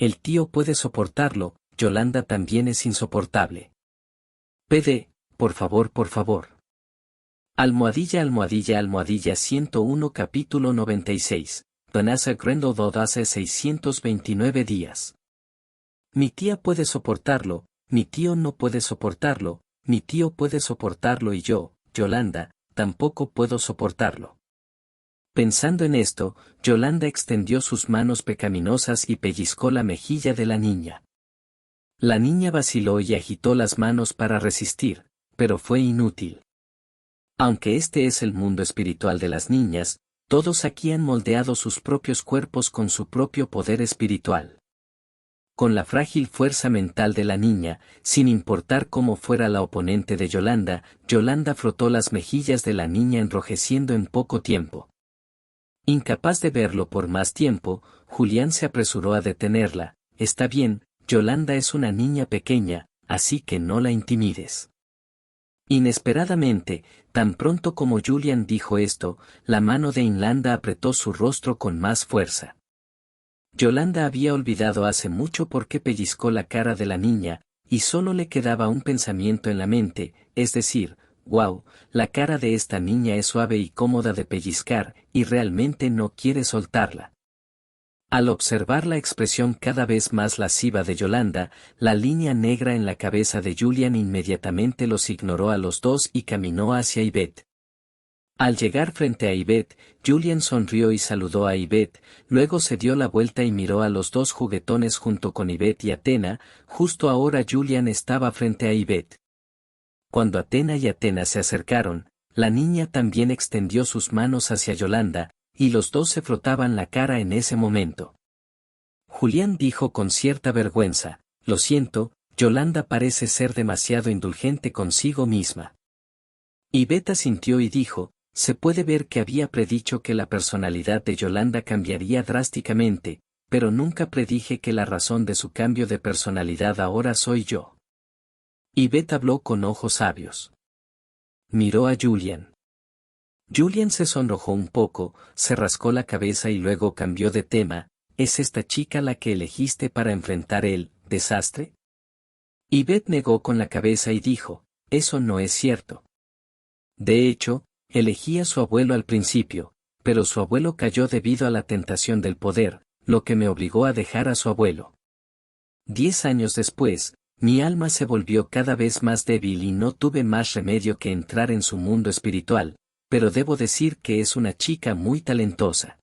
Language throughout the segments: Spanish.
El tío puede soportarlo, Yolanda también es insoportable. Por favor, por favor. Almohadilla, almohadilla, almohadilla 101 capítulo 96. Vanessa Grendelwald hace 629 días. Mi tía puede soportarlo, mi tío no puede soportarlo, mi tío puede soportarlo y yo, Yolanda, tampoco puedo soportarlo. Pensando en esto, Yolanda extendió sus manos pecaminosas y pellizcó la mejilla de la niña. La niña vaciló y agitó las manos para resistir, pero fue inútil. Aunque este es el mundo espiritual de las niñas, todos aquí han moldeado sus propios cuerpos con su propio poder espiritual. Con la frágil fuerza mental de la niña, sin importar cómo fuera la oponente de Yolanda, Yolanda frotó las mejillas de la niña enrojeciendo en poco tiempo. Incapaz de verlo por más tiempo, Julián se apresuró a detenerla. Está bien, Yolanda es una niña pequeña, así que no la intimides. Inesperadamente, tan pronto como Julián dijo esto, la mano de Inlanda apretó su rostro con más fuerza. Yolanda había olvidado hace mucho por qué pellizcó la cara de la niña, y solo le quedaba un pensamiento en la mente, es decir, «Wow, la cara de esta niña es suave y cómoda de pellizcar, y realmente no quiere soltarla». Al observar la expresión cada vez más lasciva de Yolanda, la línea negra en la cabeza de Julián inmediatamente los ignoró a los dos y caminó hacia Yvette. Al llegar frente a Yvette, Julián sonrió y saludó a Yvette, luego se dio la vuelta y miró a los dos juguetones junto con Yvette y Athena. Justo ahora Julián estaba frente a Yvette. Cuando Athena y Athena se acercaron, la niña también extendió sus manos hacia Yolanda, y los dos se frotaban la cara en ese momento. Julián dijo con cierta vergüenza, «Lo siento, Yolanda parece ser demasiado indulgente consigo misma». Yvette asintió y dijo, «Se puede ver que había predicho que la personalidad de Yolanda cambiaría drásticamente, pero nunca predije que la razón de su cambio de personalidad ahora soy yo». Yvette habló con ojos sabios. Miró a Julián. Julián se sonrojó un poco, se rascó la cabeza y luego cambió de tema. ¿Es esta chica la que elegiste para enfrentar el desastre? Yvette negó con la cabeza y dijo, «Eso no es cierto. De hecho, elegí a su abuelo al principio, pero su abuelo cayó debido a la tentación del poder, lo que me obligó a dejar a su abuelo. 10 años después, mi alma se volvió cada vez más débil y no tuve más remedio que entrar en su mundo espiritual, pero debo decir que es una chica muy talentosa».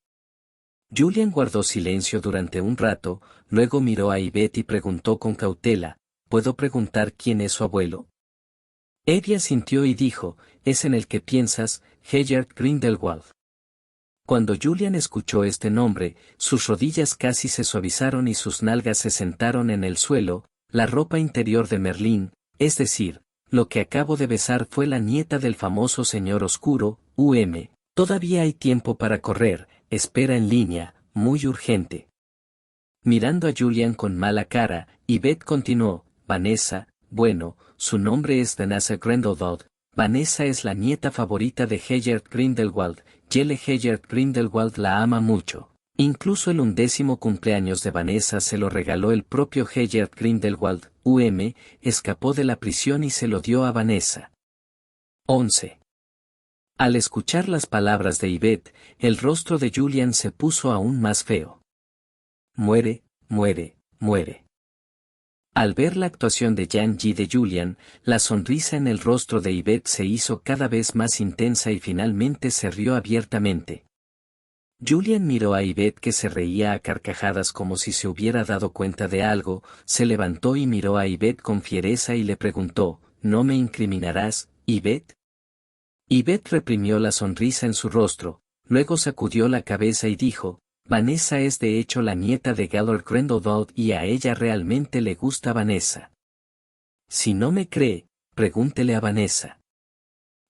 Julián guardó silencio durante un rato, luego miró a Yvette y preguntó con cautela, «¿Puedo preguntar quién es su abuelo?» Ella sintió y dijo, «Es en el que piensas, Herbert Grindelwald». Cuando Julián escuchó este nombre, sus rodillas casi se suavizaron y sus nalgas se sentaron en el suelo. La ropa interior de Merlín, es decir, lo que acabo de besar fue la nieta del famoso señor oscuro, Todavía hay tiempo para correr, espera en línea, muy urgente. Mirando a Julián con mala cara, Yvette continuó, «Vanessa, bueno, su nombre es Vanessa Grendelwald. Vanessa es la nieta favorita de Herbert Grindelwald, Yele Herbert Grindelwald la ama mucho. Incluso el 11º cumpleaños de Vanessa se lo regaló el propio Herbert Grindelwald, escapó de la prisión y se lo dio a Vanessa». 11. Al escuchar las palabras de Yvette, el rostro de Julián se puso aún más feo. «Muere, muere, muere». Al ver la actuación de Yang Yi de Julián, la sonrisa en el rostro de Yvette se hizo cada vez más intensa y finalmente se rió abiertamente. Julián miró a Yvette que se reía a carcajadas como si se hubiera dado cuenta de algo, se levantó y miró a Yvette con fiereza y le preguntó, «¿No me incriminarás, Yvette?» Yvette reprimió la sonrisa en su rostro, luego sacudió la cabeza y dijo, «Vanessa es de hecho la nieta de Gellert Grindelwald y a ella realmente le gusta Vanessa. Si no me cree, pregúntele a Vanessa».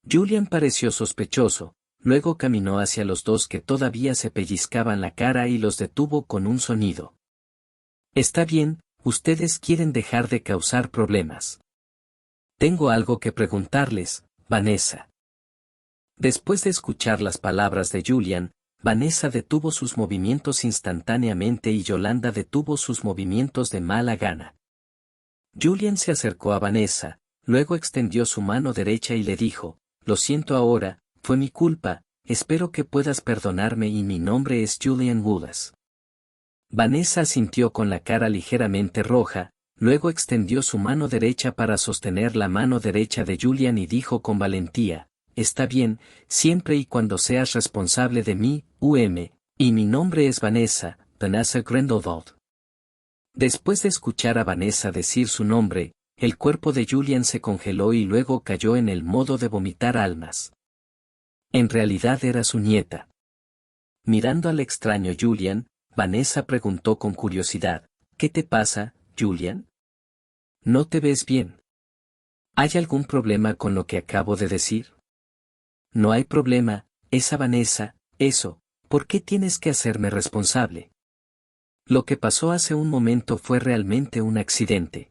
Julián pareció sospechoso, luego caminó hacia los dos que todavía se pellizcaban la cara y los detuvo con un sonido. «Está bien, ustedes quieren dejar de causar problemas. Tengo algo que preguntarles, Vanessa». Después de escuchar las palabras de Julián, Vanessa detuvo sus movimientos instantáneamente y Yolanda detuvo sus movimientos de mala gana. Julian se acercó a Vanessa, luego extendió su mano derecha y le dijo, «Lo siento ahora, fue mi culpa, espero que puedas perdonarme y mi nombre es Julian Wallace». Vanessa asintió con la cara ligeramente roja, luego extendió su mano derecha para sostener la mano derecha de Julian y dijo con valentía, «Está bien, siempre y cuando seas responsable de mí, y mi nombre es Vanessa, Vanessa Grindelwald». Después de escuchar a Vanessa decir su nombre, el cuerpo de Julian se congeló y luego cayó en el modo de vomitar almas. En realidad era su nieta. Mirando al extraño Julian, Vanessa preguntó con curiosidad, «¿Qué te pasa, Julian? ¿No te ves bien? ¿Hay algún problema con lo que acabo de decir?» «No hay problema, esa Vanessa, eso, ¿por qué tienes que hacerme responsable? Lo que pasó hace un momento fue realmente un accidente».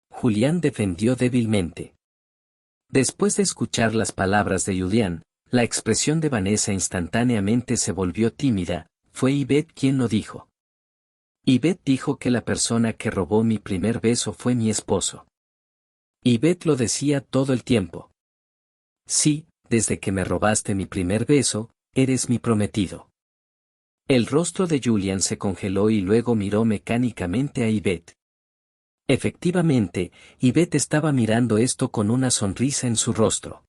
Julián defendió débilmente. Después de escuchar las palabras de Julián, la expresión de Vanessa instantáneamente se volvió tímida. Fue Yvette quien lo dijo. Yvette dijo que la persona que robó mi primer beso fue mi esposo. Yvette lo decía todo el tiempo. «Sí, desde que me robaste mi primer beso, eres mi prometido». El rostro de Julian se congeló y luego miró mecánicamente a Yvette. Efectivamente, Yvette estaba mirando esto con una sonrisa en su rostro.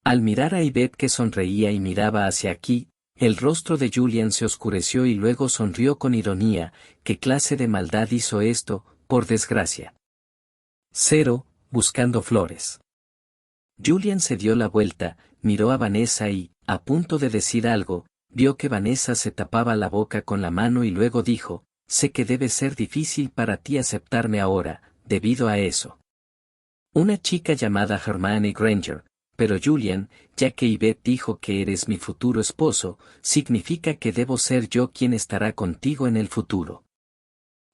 Al mirar a Yvette que sonreía y miraba hacia aquí, el rostro de Julian se oscureció y luego sonrió con ironía. «¿Qué clase de maldad hizo esto, por desgracia?» «Cero, buscando flores». Julian se dio la vuelta, miró a Vanessa y, a punto de decir algo, vio que Vanessa se tapaba la boca con la mano y luego dijo, «Sé que debe ser difícil para ti aceptarme ahora, debido a eso. Una chica llamada Hermione Granger, pero Julian, ya que Yvette dijo que eres mi futuro esposo, significa que debo ser yo quien estará contigo en el futuro.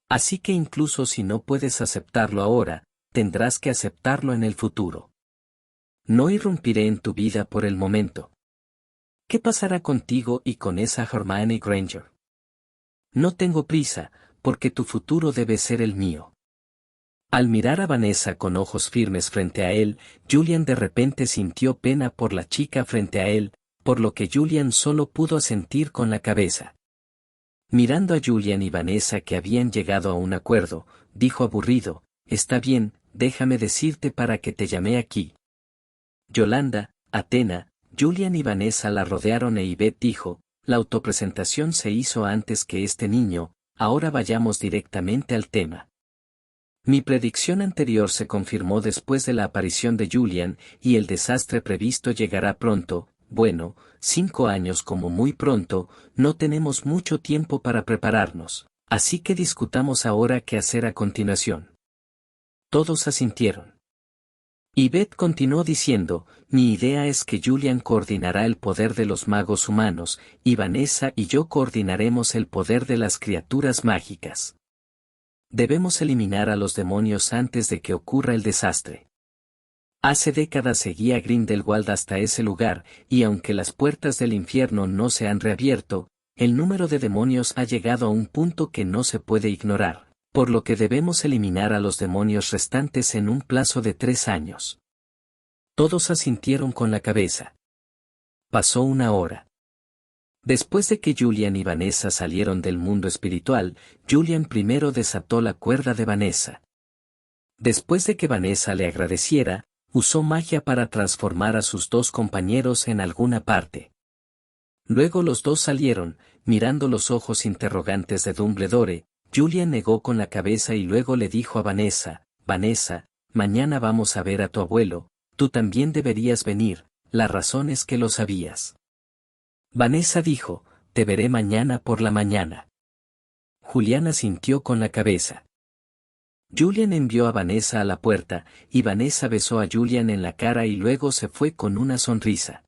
Así que incluso si no puedes aceptarlo ahora, tendrás que aceptarlo en el futuro. No irrumpiré en tu vida por el momento. ¿Qué pasará contigo y con esa Hermione Granger? No tengo prisa, porque tu futuro debe ser el mío». Al mirar a Vanessa con ojos firmes frente a él, Julian de repente sintió pena por la chica frente a él, por lo que Julian solo pudo asentir con la cabeza. Mirando a Julian y Vanessa que habían llegado a un acuerdo, dijo aburrido, «Está bien, déjame decirte para qué te llamé aquí». Yolanda, Athena, Julian y Vanessa la rodearon e Yvette dijo, «La autopresentación se hizo antes que este niño, ahora vayamos directamente al tema». Mi predicción anterior se confirmó después de la aparición de Julian, y el desastre previsto llegará pronto. Bueno, 5 años como muy pronto, no tenemos mucho tiempo para prepararnos, así que discutamos ahora qué hacer a continuación. Todos asintieron. Yvette continuó diciendo, «Mi idea es que Julian coordinará el poder de los magos humanos, y Vanessa y yo coordinaremos el poder de las criaturas mágicas. Debemos eliminar a los demonios antes de que ocurra el desastre». Hace décadas seguía Grindelwald hasta ese lugar, y aunque las puertas del infierno no se han reabierto, el número de demonios ha llegado a un punto que no se puede ignorar, por lo que debemos eliminar a los demonios restantes en un plazo de 3 años. Todos asintieron con la cabeza. Pasó una hora. Después de que Julian y Vanessa salieron del mundo espiritual, Julian primero desató la cuerda de Vanessa. Después de que Vanessa le agradeciera, usó magia para transformar a sus 2 compañeros en alguna parte. Luego los 2 salieron, mirando los ojos interrogantes de Dumbledore. Julian negó con la cabeza y luego le dijo a Vanessa, «Vanessa, mañana vamos a ver a tu abuelo, tú también deberías venir, la razón es que lo sabías». Vanessa dijo, «Te veré mañana por la mañana». Julián asintió con la cabeza. Julian envió a Vanessa a la puerta, y Vanessa besó a Julian en la cara y luego se fue con una sonrisa.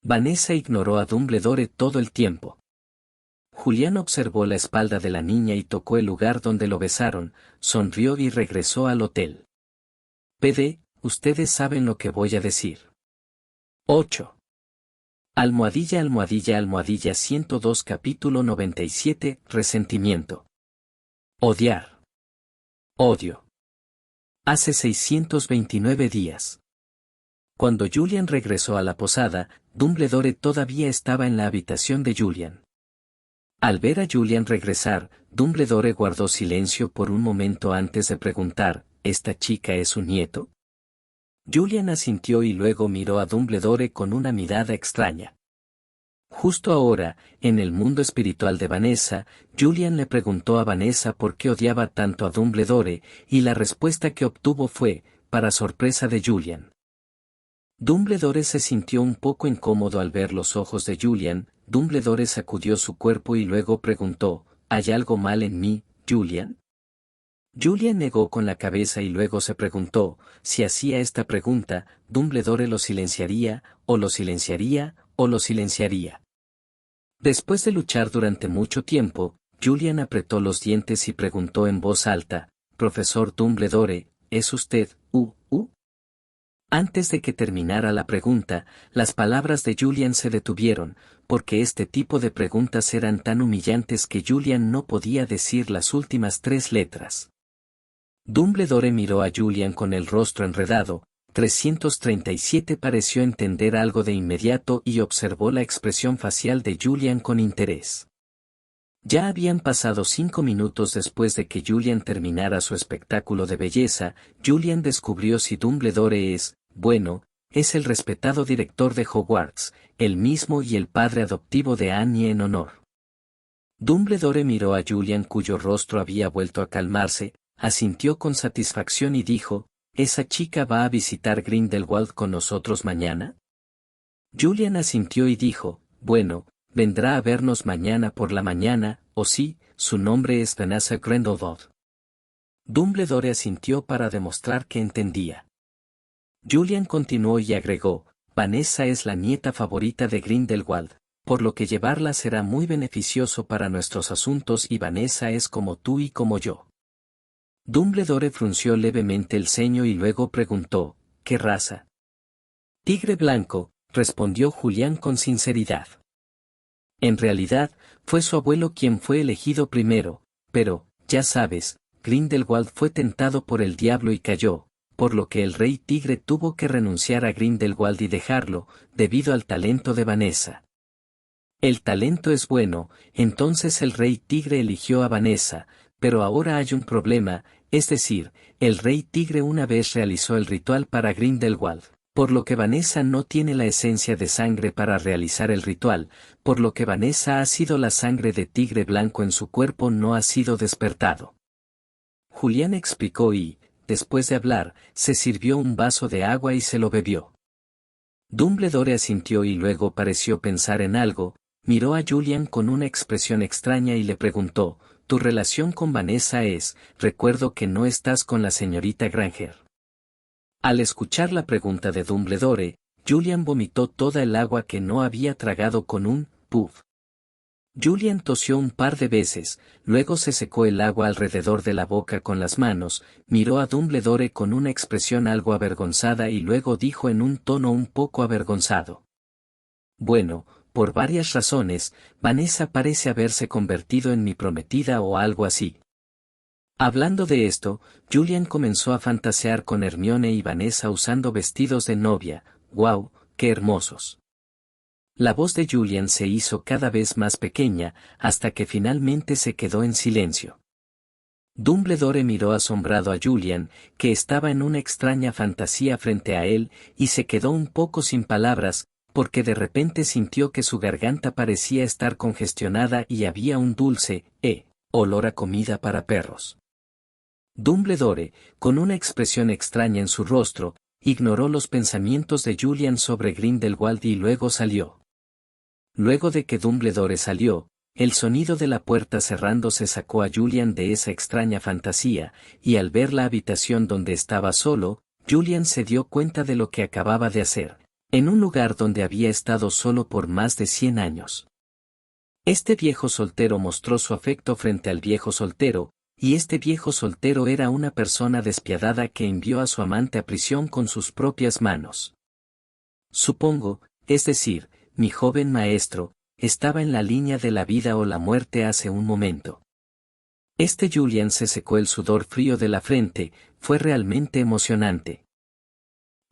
Vanessa ignoró a Dumbledore todo el tiempo. Julián observó la espalda de la niña y tocó el lugar donde lo besaron, sonrió y regresó al hotel. PD, ustedes saben lo que voy a decir. 8. Almohadilla almohadilla almohadilla 102 capítulo 97 Resentimiento. Odiar. Odio. Hace 629 días. Cuando Julian regresó a la posada, Dumbledore todavía estaba en la habitación de Julian. Al ver a Julian regresar, Dumbledore guardó silencio por un momento antes de preguntar, ¿esta chica es su nieto? Julian asintió y luego miró a Dumbledore con una mirada extraña. Justo ahora, en el mundo espiritual de Vanessa, Julian le preguntó a Vanessa por qué odiaba tanto a Dumbledore, y la respuesta que obtuvo fue, para sorpresa de Julian. Dumbledore se sintió un poco incómodo al ver los ojos de Julian. Dumbledore sacudió su cuerpo y luego preguntó, ¿hay algo mal en mí, Julian? Julian negó con la cabeza y luego se preguntó, si hacía esta pregunta, Dumbledore lo silenciaría, o lo silenciaría, o lo silenciaría. Después de luchar durante mucho tiempo, Julian apretó los dientes y preguntó en voz alta, «Profesor Dumbledore, ¿es usted, Antes de que terminara la pregunta, las palabras de Julian se detuvieron, porque este tipo de preguntas eran tan humillantes que Julian no podía decir las últimas 3 letras. Dumbledore miró a Julian con el rostro enredado. 337 pareció entender algo de inmediato y observó la expresión facial de Julian con interés. Ya habían pasado 5 minutos después de que Julian terminara su espectáculo de belleza. Julian descubrió si Dumbledore es el respetado director de Hogwarts, el mismo y el padre adoptivo de Annie en honor. Dumbledore miró a Julian cuyo rostro había vuelto a calmarse, asintió con satisfacción y dijo, ¿esa chica va a visitar Grindelwald con nosotros mañana? Julian asintió y dijo, vendrá a vernos mañana por la mañana, o sí, su nombre es Vanessa Grindelwald. Dumbledore asintió para demostrar que entendía. Julian continuó y agregó, Vanessa es la nieta favorita de Grindelwald, por lo que llevarla será muy beneficioso para nuestros asuntos y Vanessa es como tú y como yo. Dumbledore frunció levemente el ceño y luego preguntó, ¿qué raza? Tigre blanco, respondió Julián con sinceridad. En realidad, fue su abuelo quien fue elegido primero, pero, ya sabes, Grindelwald fue tentado por el diablo y cayó, por lo que el rey tigre tuvo que renunciar a Grindelwald y dejarlo, debido al talento de Vanessa. El talento es bueno, entonces el rey tigre eligió a Vanessa, pero ahora hay un problema, es decir, el rey tigre una vez realizó el ritual para Grindelwald, por lo que Vanessa no tiene la esencia de sangre para realizar el ritual, por lo que Vanessa ha sido la sangre de tigre blanco en su cuerpo no ha sido despertado. Julián explicó y, después de hablar, se sirvió un vaso de agua y se lo bebió. Dumbledore asintió y luego pareció pensar en algo, miró a Julian con una expresión extraña y le preguntó, «¿Tu relación con Vanessa es, recuerdo que no estás con la señorita Granger?» Al escuchar la pregunta de Dumbledore, Julian vomitó toda el agua que no había tragado con un puff. Julian tosió un par de veces, luego se secó el agua alrededor de la boca con las manos, miró a Dumbledore con una expresión algo avergonzada y luego dijo en un tono un poco avergonzado. Por varias razones, Vanessa parece haberse convertido en mi prometida o algo así. Hablando de esto, Julian comenzó a fantasear con Hermione y Vanessa usando vestidos de novia. ¡Guau, qué hermosos! La voz de Julian se hizo cada vez más pequeña, hasta que finalmente se quedó en silencio. Dumbledore miró asombrado a Julian, que estaba en una extraña fantasía frente a él, y se quedó un poco sin palabras, porque de repente sintió que su garganta parecía estar congestionada y había un dulce, olor a comida para perros. Dumbledore, con una expresión extraña en su rostro, ignoró los pensamientos de Julian sobre Grindelwald y luego salió. Luego de que Dumbledore salió, el sonido de la puerta cerrándose sacó a Julian de esa extraña fantasía, y al ver la habitación donde estaba solo, Julian se dio cuenta de lo que acababa de hacer, en un lugar donde había estado solo por más de 100 años. Este viejo soltero mostró su afecto frente al viejo soltero, y este viejo soltero era una persona despiadada que envió a su amante a prisión con sus propias manos. Supongo, es decir, mi joven maestro, estaba en la línea de la vida o la muerte hace un momento. Julian se secó el sudor frío de la frente, fue realmente emocionante.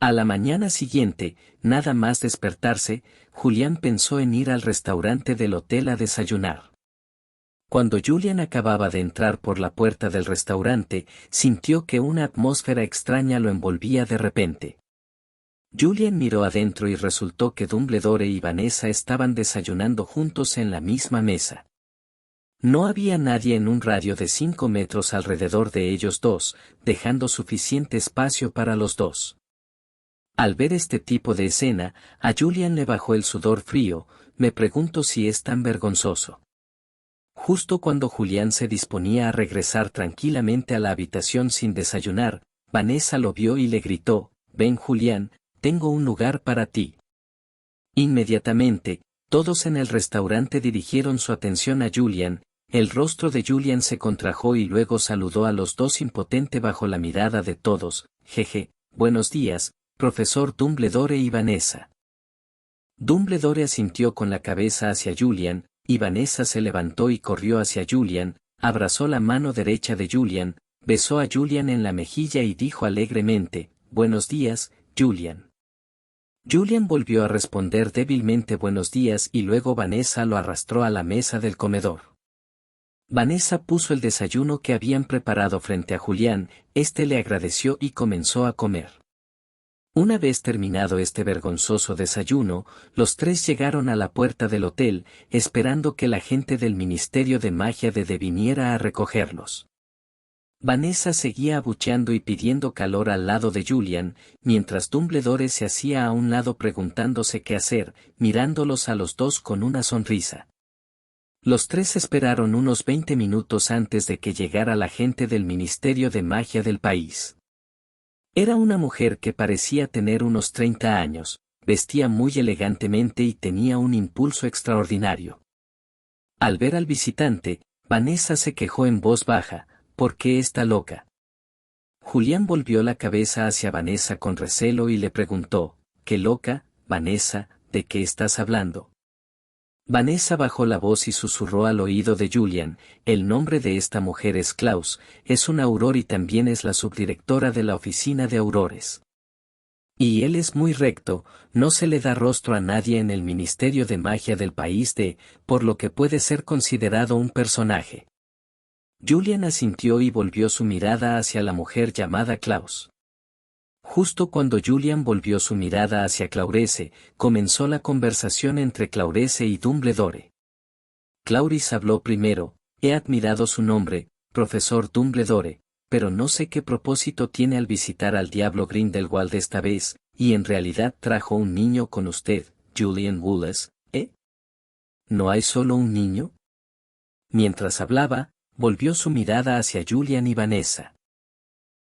A la mañana siguiente, nada más despertarse, Julián pensó en ir al restaurante del hotel a desayunar. Cuando Julian acababa de entrar por la puerta del restaurante, sintió que una atmósfera extraña lo envolvía de repente. Julian miró adentro y resultó que Dumbledore y Vanessa estaban desayunando juntos en la misma mesa. No había nadie en un radio de 5 metros alrededor de ellos dos, dejando suficiente espacio para los dos. Al ver este tipo de escena, a Julian le bajó el sudor frío, me pregunto si es tan vergonzoso. Justo cuando Julián se disponía a regresar tranquilamente a la habitación sin desayunar, Vanessa lo vio y le gritó, «Ven Julián, tengo un lugar para ti». Inmediatamente, todos en el restaurante dirigieron su atención a Julian, el rostro de Julian se contrajo y luego saludó a los dos impotente bajo la mirada de todos, «Jeje, buenos días, profesor Dumbledore y Vanessa». Dumbledore asintió con la cabeza hacia Julian, y Vanessa se levantó y corrió hacia Julian, abrazó la mano derecha de Julian, besó a Julian en la mejilla y dijo alegremente, «Buenos días, Julian». Julian volvió a responder débilmente buenos días y luego Vanessa lo arrastró a la mesa del comedor. Vanessa puso el desayuno que habían preparado frente a Julián, este le agradeció y comenzó a comer. Una vez terminado este vergonzoso desayuno, los tres llegaron a la puerta del hotel, esperando que la gente del Ministerio de Magia de D viniera a recogerlos. Vanessa seguía abucheando y pidiendo calor al lado de Julian, mientras Dumbledore se hacía a un lado preguntándose qué hacer, mirándolos a los dos con una sonrisa. Los tres esperaron unos 20 minutos antes de que llegara la gente del Ministerio de Magia del país. Era una mujer que parecía tener unos 30 años, vestía muy elegantemente y tenía un impulso extraordinario. Al ver al visitante, Vanessa se quejó en voz baja, ¿por qué está loca? Julián volvió la cabeza hacia Vanessa con recelo y le preguntó, ¿qué loca, Vanessa, de qué estás hablando? Vanessa bajó la voz y susurró al oído de Julian, el nombre de esta mujer es Klaus, es un auror y también es la subdirectora de la oficina de aurores. Y él es muy recto, no se le da rostro a nadie en el Ministerio de Magia del país D, por lo que puede ser considerado un personaje. Julian asintió y volvió su mirada hacia la mujer llamada Klaus. Justo cuando Julian volvió su mirada hacia Claurese, comenzó la conversación entre Claurese y Dumbledore. Clauris habló primero, he admirado su nombre, profesor Dumbledore, pero no sé qué propósito tiene al visitar al diablo Grindelwald esta vez, y en realidad trajo un niño con usted, Julian Woolles, ¿eh? ¿No hay solo un niño? Mientras hablaba, volvió su mirada hacia Julian y Vanessa.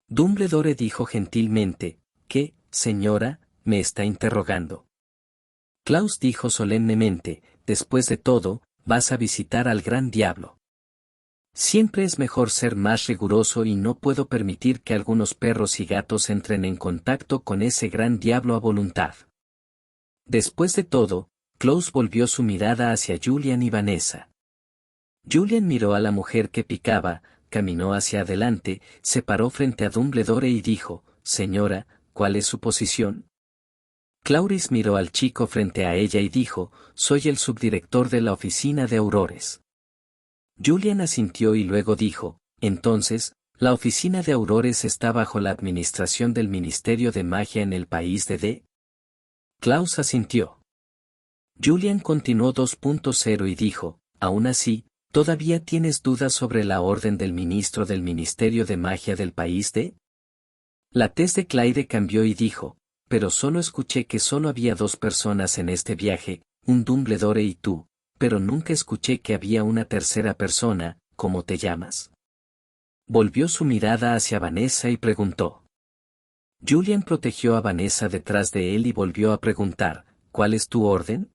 Dumbledore dijo gentilmente, ¿qué, señora, me está interrogando? Klaus dijo solemnemente, después de todo, vas a visitar al gran diablo. Siempre es mejor ser más riguroso y no puedo permitir que algunos perros y gatos entren en contacto con ese gran diablo a voluntad. Después de todo, Klaus volvió su mirada hacia Julian y Vanessa. Julian miró a la mujer que picaba, caminó hacia adelante, se paró frente a Dumbledore y dijo, «Señora, ¿cuál es su posición?» Clauris miró al chico frente a ella y dijo, «Soy el subdirector de la oficina de aurores». Julian asintió y luego dijo, «Entonces, la oficina de aurores está bajo la administración del Ministerio de Magia en el país de D». Klaus asintió. Julian continuó 2.0 y dijo, «Aún así, ¿todavía tienes dudas sobre la orden del ministro del Ministerio de Magia del país de?» La tez de Claire cambió y dijo, «Pero solo escuché que solo había 2 personas en este viaje, un Dumbledore y tú, pero nunca escuché que había una tercera persona, ¿cómo te llamas?» Volvió su mirada hacia Vanessa y preguntó. Julian protegió a Vanessa detrás de él y volvió a preguntar, «¿Cuál es tu orden?»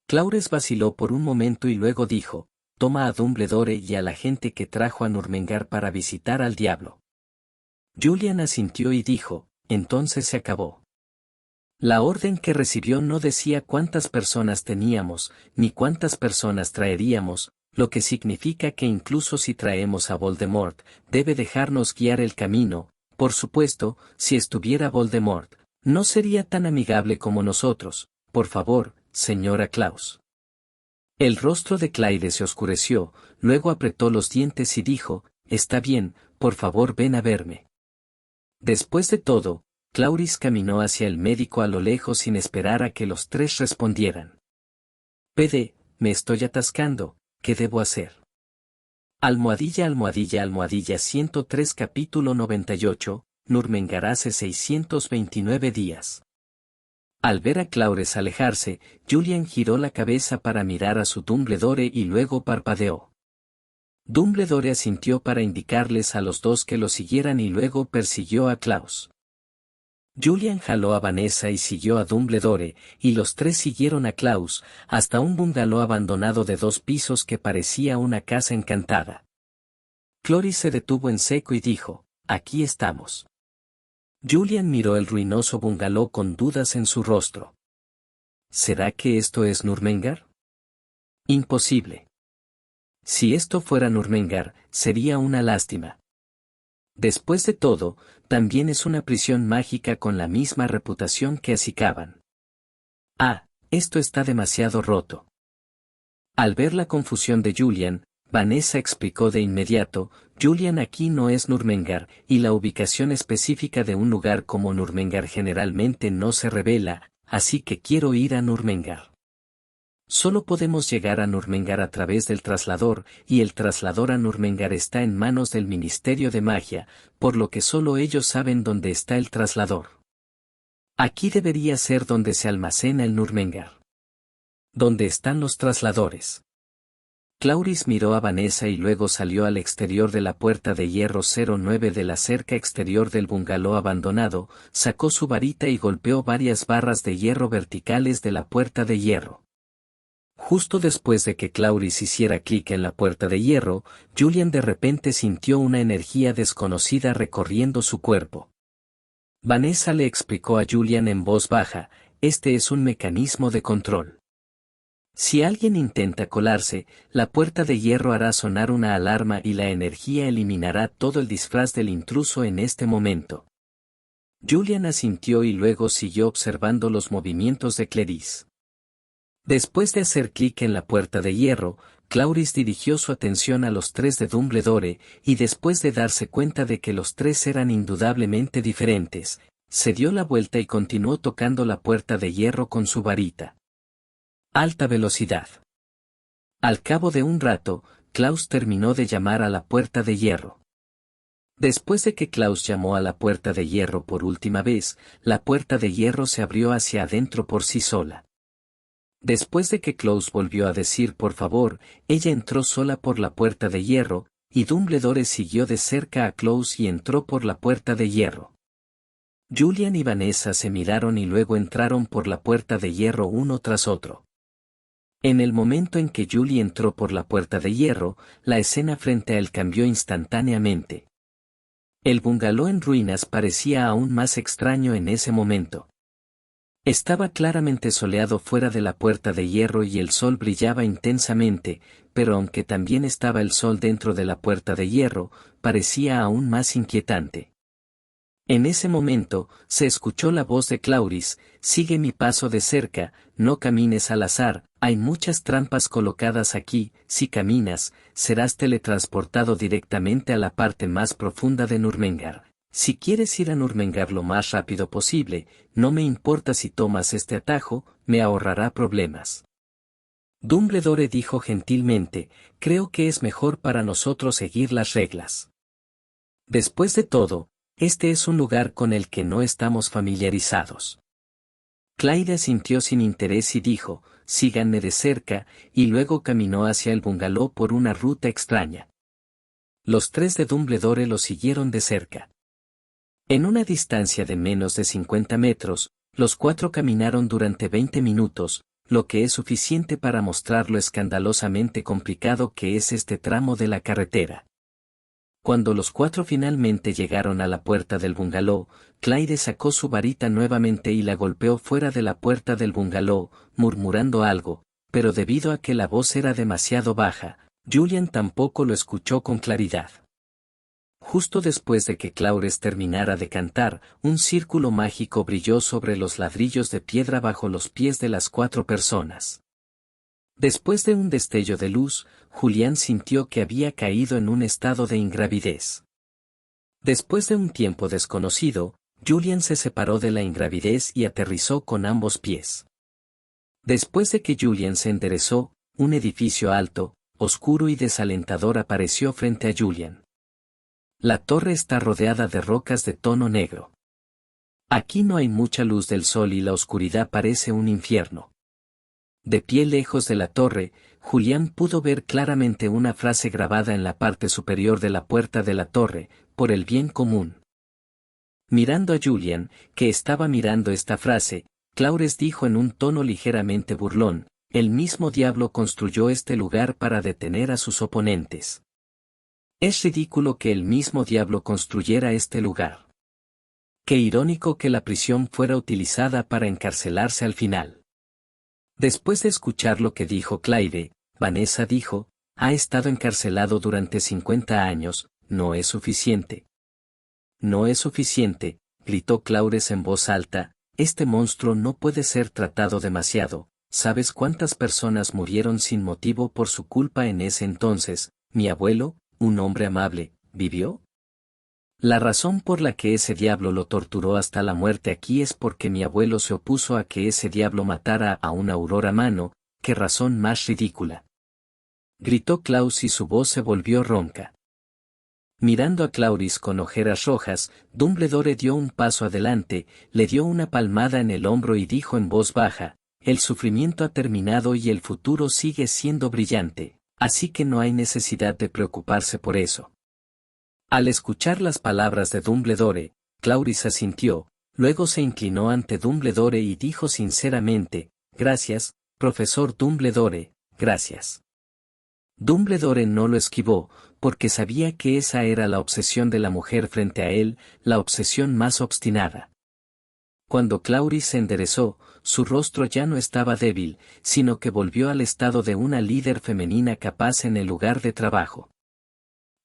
Claures vaciló por un momento y luego dijo, «Toma a Dumbledore y a la gente que trajo a Nurmengar para visitar al diablo». Julian asintió y dijo, «Entonces se acabó». La orden que recibió no decía cuántas personas teníamos, ni cuántas personas traeríamos, lo que significa que incluso si traemos a Voldemort, debe dejarnos guiar el camino. Por supuesto, si estuviera Voldemort, no sería tan amigable como nosotros. Por favor, señora Claus. El rostro de Claire se oscureció, luego apretó los dientes y dijo, está bien, por favor ven a verme. Después de todo, Clarice caminó hacia el médico a lo lejos sin esperar a que los tres respondieran. PD, me estoy atascando, ¿qué debo hacer? Almohadilla almohadilla almohadilla 103 capítulo 98, Nurmengar hace 629 días. Al ver a Clarice alejarse, Julian giró la cabeza para mirar a su Dumbledore y luego parpadeó. Dumbledore asintió para indicarles a los dos que lo siguieran y luego persiguió a Klaus. Julian jaló a Vanessa y siguió a Dumbledore, y los tres siguieron a Klaus, hasta un bungalow abandonado de 2 pisos que parecía una casa encantada. Cloris se detuvo en seco y dijo, aquí estamos. Julian miró el ruinoso bungalow con dudas en su rostro. ¿Será que esto es Nurmengar? Imposible. Si esto fuera Nurmengar, sería una lástima. Después de todo, también es una prisión mágica con la misma reputación que Azkaban. Ah, esto está demasiado roto. Al ver la confusión de Julian, Vanessa explicó de inmediato, Julian, aquí no es Nurmengar, y la ubicación específica de un lugar como Nurmengar generalmente no se revela, así que quiero ir a Nurmengar. Solo podemos llegar a Nurmengar a través del traslador, y el traslador a Nurmengar está en manos del Ministerio de Magia, por lo que solo ellos saben dónde está el traslador. Aquí debería ser donde se almacena el Nurmengar. ¿Dónde están los trasladores? Clarice miró a Vanessa y luego salió al exterior de la puerta de hierro 09 de la cerca exterior del bungalow abandonado, sacó su varita y golpeó varias barras de hierro verticales de la puerta de hierro. Justo después de que Clarice hiciera clic en la puerta de hierro, Julian de repente sintió una energía desconocida recorriendo su cuerpo. Vanessa le explicó a Julian en voz baja, este es un mecanismo de control. Si alguien intenta colarse, la puerta de hierro hará sonar una alarma y la energía eliminará todo el disfraz del intruso en este momento. Julian asintió y luego siguió observando los movimientos de Clarice. Después de hacer clic en la puerta de hierro, Clarice dirigió su atención a los tres de Dumbledore, y después de darse cuenta de que los tres eran indudablemente diferentes, se dio la vuelta y continuó tocando la puerta de hierro con su varita. Alta velocidad. Al cabo de un rato, Klaus terminó de llamar a la puerta de hierro. Después de que Klaus llamó a la puerta de hierro por última vez, la puerta de hierro se abrió hacia adentro por sí sola. Después de que Klaus volvió a decir por favor, ella entró sola por la puerta de hierro, y Dumbledore siguió de cerca a Klaus y entró por la puerta de hierro. Julian y Vanessa se miraron y luego entraron por la puerta de hierro uno tras otro. En el momento en que Julie entró por la puerta de hierro, la escena frente a él cambió instantáneamente. El bungalow en ruinas parecía aún más extraño en ese momento. Estaba claramente soleado fuera de la puerta de hierro y el sol brillaba intensamente, pero aunque también estaba el sol dentro de la puerta de hierro, parecía aún más inquietante. En ese momento, se escuchó la voz de Clarice, sigue mi paso de cerca, no camines al azar, hay muchas trampas colocadas aquí, si caminas, serás teletransportado directamente a la parte más profunda de Nurmengar. Si quieres ir a Nurmengar lo más rápido posible, no me importa si tomas este atajo, me ahorrará problemas. Dumbledore dijo gentilmente, creo que es mejor para nosotros seguir las reglas. Después de todo, este es un lugar con el que no estamos familiarizados. Claire asintió sin interés y dijo, síganme de cerca, y luego caminó hacia el bungalow por una ruta extraña. Los tres de Dumbledore lo siguieron de cerca. En una distancia de menos de 50 metros, los cuatro caminaron durante 20 minutos, lo que es suficiente para mostrar lo escandalosamente complicado que es este tramo de la carretera. Cuando los cuatro finalmente llegaron a la puerta del bungalow, Claire sacó su varita nuevamente y la golpeó fuera de la puerta del bungalow, murmurando algo, pero debido a que la voz era demasiado baja, Julian tampoco lo escuchó con claridad. Justo después de que Claures terminara de cantar, un círculo mágico brilló sobre los ladrillos de piedra bajo los pies de las cuatro personas. Después de un destello de luz, Julián sintió que había caído en un estado de ingravidez. Después de un tiempo desconocido, Julian se separó de la ingravidez y aterrizó con ambos pies. Después de que Julian se enderezó, un edificio alto, oscuro y desalentador apareció frente a Julian. La torre está rodeada de rocas de tono negro. Aquí no hay mucha luz del sol y la oscuridad parece un infierno. De pie lejos de la torre, Julián pudo ver claramente una frase grabada en la parte superior de la puerta de la torre, por el bien común. Mirando a Julián, que estaba mirando esta frase, Claures dijo en un tono ligeramente burlón, el mismo diablo construyó este lugar para detener a sus oponentes. Es ridículo que el mismo diablo construyera este lugar. Qué irónico que la prisión fuera utilizada para encarcelarse al final. Después de escuchar lo que dijo Claire, Vanessa dijo, ha estado encarcelado durante 50 años, no es suficiente. No es suficiente, gritó Claures en voz alta, este monstruo no puede ser tratado demasiado, ¿sabes cuántas personas murieron sin motivo por su culpa en ese entonces? Mi abuelo, un hombre amable, ¿vivió? La razón por la que ese diablo lo torturó hasta la muerte aquí es porque mi abuelo se opuso a que ese diablo matara a una Aurora Mano, qué razón más ridícula. Gritó Klaus y su voz se volvió ronca. Mirando a Clauris con ojeras rojas, Dumbledore dio un paso adelante, le dio una palmada en el hombro y dijo en voz baja, el sufrimiento ha terminado y el futuro sigue siendo brillante, así que no hay necesidad de preocuparse por eso. Al escuchar las palabras de Dumbledore, Clauris asintió, luego se inclinó ante Dumbledore y dijo sinceramente, gracias, profesor Dumbledore, gracias. Dumbledore no lo esquivó, porque sabía que esa era la obsesión de la mujer frente a él, la obsesión más obstinada. Cuando Clauris se enderezó, su rostro ya no estaba débil, sino que volvió al estado de una líder femenina capaz en el lugar de trabajo.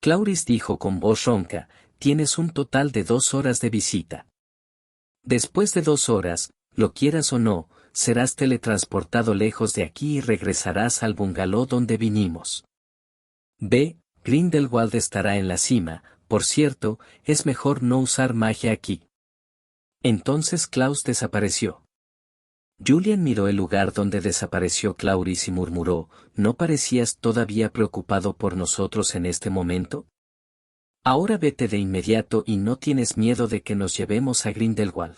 Clauris dijo con voz ronca, tienes un total de 2 horas de visita. Después de 2 horas, lo quieras o no, serás teletransportado lejos de aquí y regresarás al bungalow donde vinimos. Grindelwald estará en la cima, por cierto, es mejor no usar magia aquí. Entonces Klaus desapareció. Julian miró el lugar donde desapareció Clauris y murmuró, ¿no parecías todavía preocupado por nosotros en este momento? Ahora vete de inmediato y no tienes miedo de que nos llevemos a Grindelwald.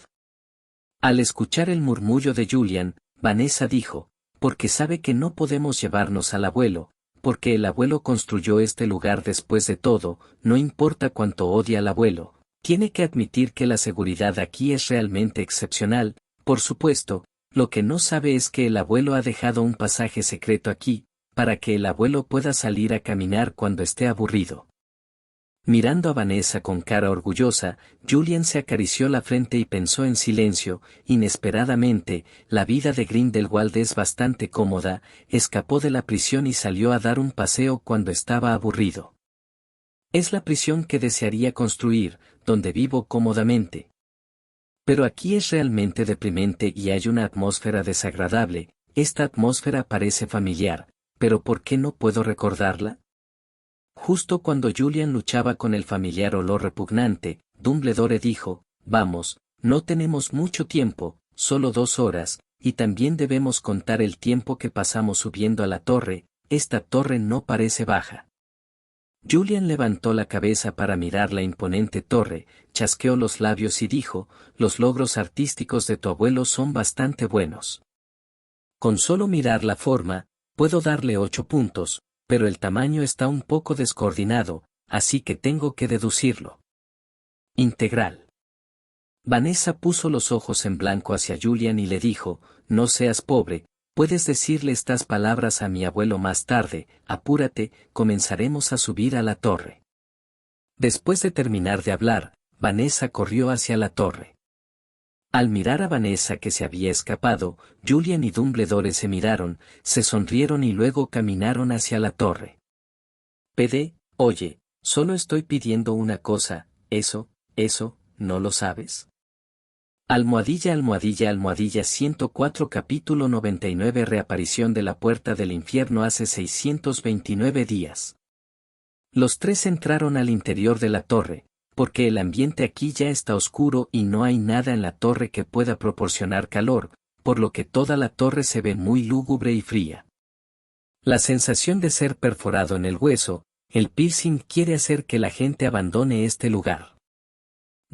Al escuchar el murmullo de Julian, Vanessa dijo, porque sabe que no podemos llevarnos al abuelo, porque el abuelo construyó este lugar después de todo, no importa cuánto odia al abuelo, tiene que admitir que la seguridad aquí es realmente excepcional, por supuesto. Lo que no sabe es que el abuelo ha dejado un pasaje secreto aquí, para que el abuelo pueda salir a caminar cuando esté aburrido. Mirando a Vanessa con cara orgullosa, Julian se acarició la frente y pensó en silencio, inesperadamente, la vida de Grindelwald es bastante cómoda, escapó de la prisión y salió a dar un paseo cuando estaba aburrido. Es la prisión que desearía construir, donde vivo cómodamente. Pero aquí es realmente deprimente y hay una atmósfera desagradable, esta atmósfera parece familiar, pero ¿por qué no puedo recordarla? Justo cuando Julian luchaba con el familiar olor repugnante, Dumbledore dijo, vamos, no tenemos mucho tiempo, solo 2 horas, y también debemos contar el tiempo que pasamos subiendo a la torre, esta torre no parece baja. Julian levantó la cabeza para mirar la imponente torre, chasqueó los labios y dijo, los logros artísticos de tu abuelo son bastante buenos. Con solo mirar la forma, puedo darle 8 puntos, pero el tamaño está un poco descoordinado, así que tengo que deducirlo. Integral. Vanessa puso los ojos en blanco hacia Julian y le dijo, no seas pobre, puedes decirle estas palabras a mi abuelo más tarde, apúrate, comenzaremos a subir a la torre. Después de terminar de hablar, Vanessa corrió hacia la torre. Al mirar a Vanessa que se había escapado, Julian y Dumbledore se miraron, se sonrieron y luego caminaron hacia la torre. Oye, solo estoy pidiendo una cosa, eso, ¿no lo sabes? Almohadilla almohadilla almohadilla 104 capítulo 99 Reaparición de la puerta del infierno hace 629 días. Los tres entraron al interior de la torre, porque el ambiente aquí ya está oscuro y no hay nada en la torre que pueda proporcionar calor, por lo que toda la torre se ve muy lúgubre y fría. La sensación de ser perforado en el hueso, el piercing quiere hacer que la gente abandone este lugar.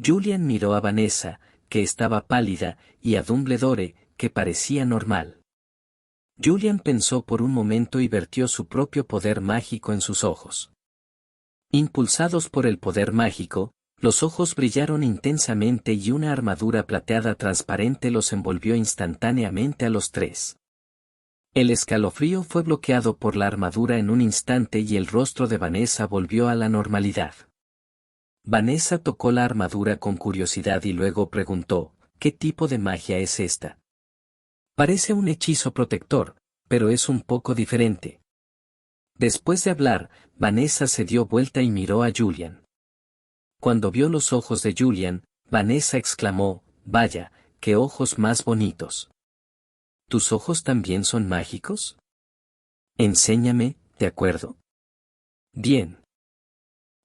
Julian miró a Vanessa, que estaba pálida, y a Dumbledore, que parecía normal. Julian pensó por un momento y vertió su propio poder mágico en sus ojos. Impulsados por el poder mágico, los ojos brillaron intensamente y una armadura plateada transparente los envolvió instantáneamente a los tres. El escalofrío fue bloqueado por la armadura en un instante y el rostro de Vanessa volvió a la normalidad. Vanessa tocó la armadura con curiosidad y luego preguntó, ¿qué tipo de magia es esta? Parece un hechizo protector, pero es un poco diferente. Después de hablar, Vanessa se dio vuelta y miró a Julian. Cuando vio los ojos de Julian, Vanessa exclamó, «Vaya, qué ojos más bonitos». ¿Tus ojos también son mágicos? Enséñame, ¿de acuerdo? Bien.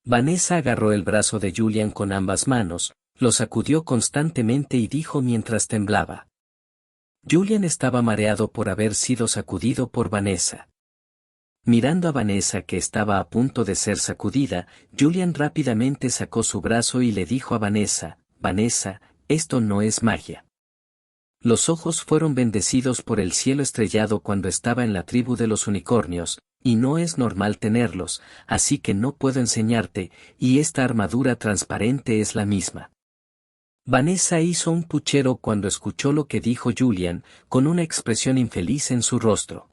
Vanessa agarró el brazo de Julian con ambas manos, lo sacudió constantemente y dijo mientras temblaba. Julian estaba mareado por haber sido sacudido por Vanessa. Mirando a Vanessa que estaba a punto de ser sacudida, Julian rápidamente sacó su brazo y le dijo a Vanessa, «Vanessa, esto no es magia». Los ojos fueron bendecidos por el cielo estrellado cuando estaba en la tribu de los unicornios, y no es normal tenerlos, así que no puedo enseñarte, y esta armadura transparente es la misma. Vanessa hizo un puchero cuando escuchó lo que dijo Julian, con una expresión infeliz en su rostro.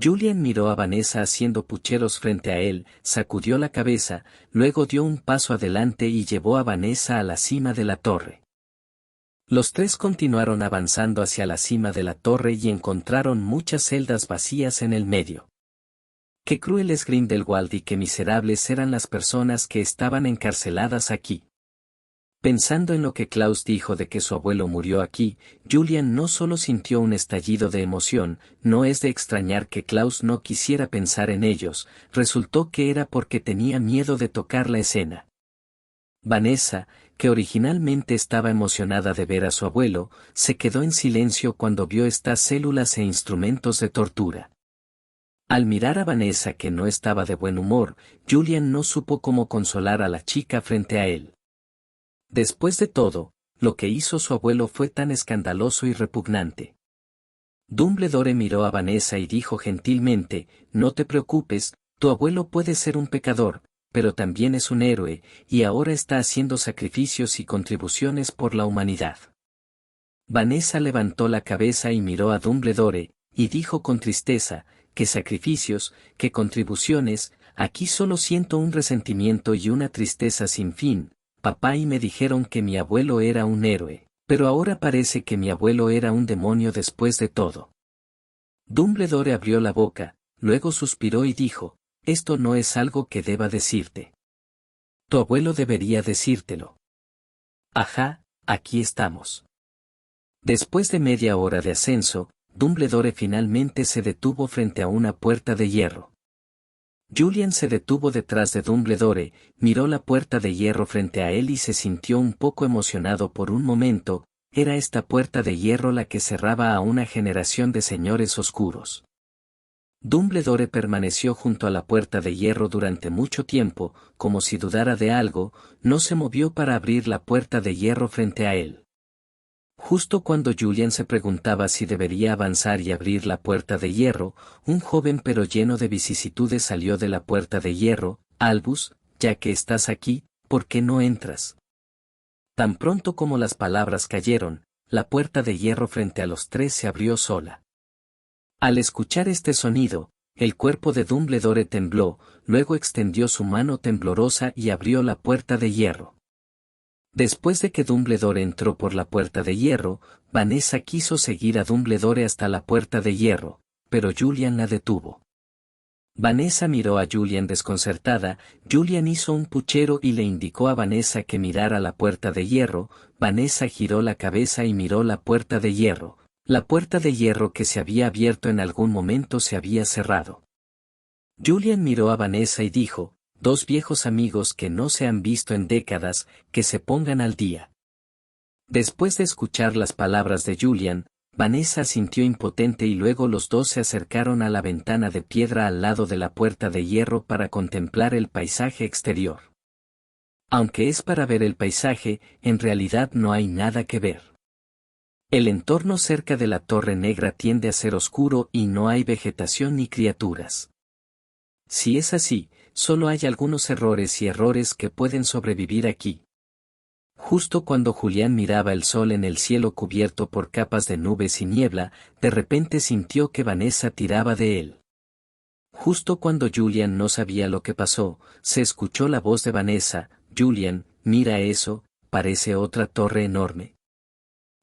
Julian miró a Vanessa haciendo pucheros frente a él, sacudió la cabeza, luego dio un paso adelante y llevó a Vanessa a la cima de la torre. Los tres continuaron avanzando hacia la cima de la torre y encontraron muchas celdas vacías en el medio. Qué cruel es Grindelwald y qué miserables eran las personas que estaban encarceladas aquí. Pensando en lo que Klaus dijo de que su abuelo murió aquí, Julian no solo sintió un estallido de emoción, no es de extrañar que Klaus no quisiera pensar en ellos, resultó que era porque tenía miedo de tocar la escena. Vanessa, que originalmente estaba emocionada de ver a su abuelo, se quedó en silencio cuando vio estas células e instrumentos de tortura. Al mirar a Vanessa que no estaba de buen humor, Julian no supo cómo consolar a la chica frente a él. Después de todo, lo que hizo su abuelo fue tan escandaloso y repugnante. Dumbledore miró a Vanessa y dijo gentilmente, «No te preocupes, tu abuelo puede ser un pecador, pero también es un héroe, y ahora está haciendo sacrificios y contribuciones por la humanidad». Vanessa levantó la cabeza y miró a Dumbledore, y dijo con tristeza, «¿Qué sacrificios, qué contribuciones? Aquí solo siento un resentimiento y una tristeza sin fin. Papá y me dijeron que mi abuelo era un héroe, pero ahora parece que mi abuelo era un demonio después de todo». Dumbledore abrió la boca, luego suspiró y dijo, «Esto no es algo que deba decirte. Tu abuelo debería decírtelo». «Ajá, aquí estamos». Después de media hora de ascenso, Dumbledore finalmente se detuvo frente a una puerta de hierro. Julian se detuvo detrás de Dumbledore, miró la puerta de hierro frente a él y se sintió un poco emocionado por un momento, era esta puerta de hierro la que cerraba a una generación de señores oscuros. Dumbledore permaneció junto a la puerta de hierro durante mucho tiempo, como si dudara de algo, no se movió para abrir la puerta de hierro frente a él. Justo cuando Julian se preguntaba si debería avanzar y abrir la puerta de hierro, un joven pero lleno de vicisitudes salió de la puerta de hierro, «Albus, ya que estás aquí, ¿por qué no entras?». Tan pronto como las palabras cayeron, la puerta de hierro frente a los tres se abrió sola. Al escuchar este sonido, El cuerpo de Dumbledore tembló, luego extendió su mano temblorosa y abrió la puerta de hierro. Después de que Dumbledore entró por la puerta de hierro, Vanessa quiso seguir a Dumbledore hasta la puerta de hierro, pero Julian la detuvo. Vanessa miró a Julian desconcertada. Julian hizo un puchero y le indicó a Vanessa que mirara la puerta de hierro. Vanessa giró la cabeza y miró la puerta de hierro. La puerta de hierro que se había abierto en algún momento se había cerrado. Julian miró a Vanessa y dijo: dos viejos amigos que no se han visto en décadas, que se pongan al día. Después de escuchar las palabras de Julian, Vanessa sintió impotente y luego los dos se acercaron a la ventana de piedra al lado de la puerta de hierro para contemplar el paisaje exterior. Aunque es para ver el paisaje, en realidad no hay nada que ver. El entorno cerca de la Torre Negra tiende a ser oscuro y no hay vegetación ni criaturas. Si es así, solo hay algunos errores que pueden sobrevivir aquí. Justo cuando Julián miraba el sol en el cielo cubierto por capas de nubes y niebla, de repente sintió que Vanessa tiraba de él. Justo cuando Julian no sabía lo que pasó, se escuchó la voz de Vanessa: Julian, mira eso, parece otra torre enorme.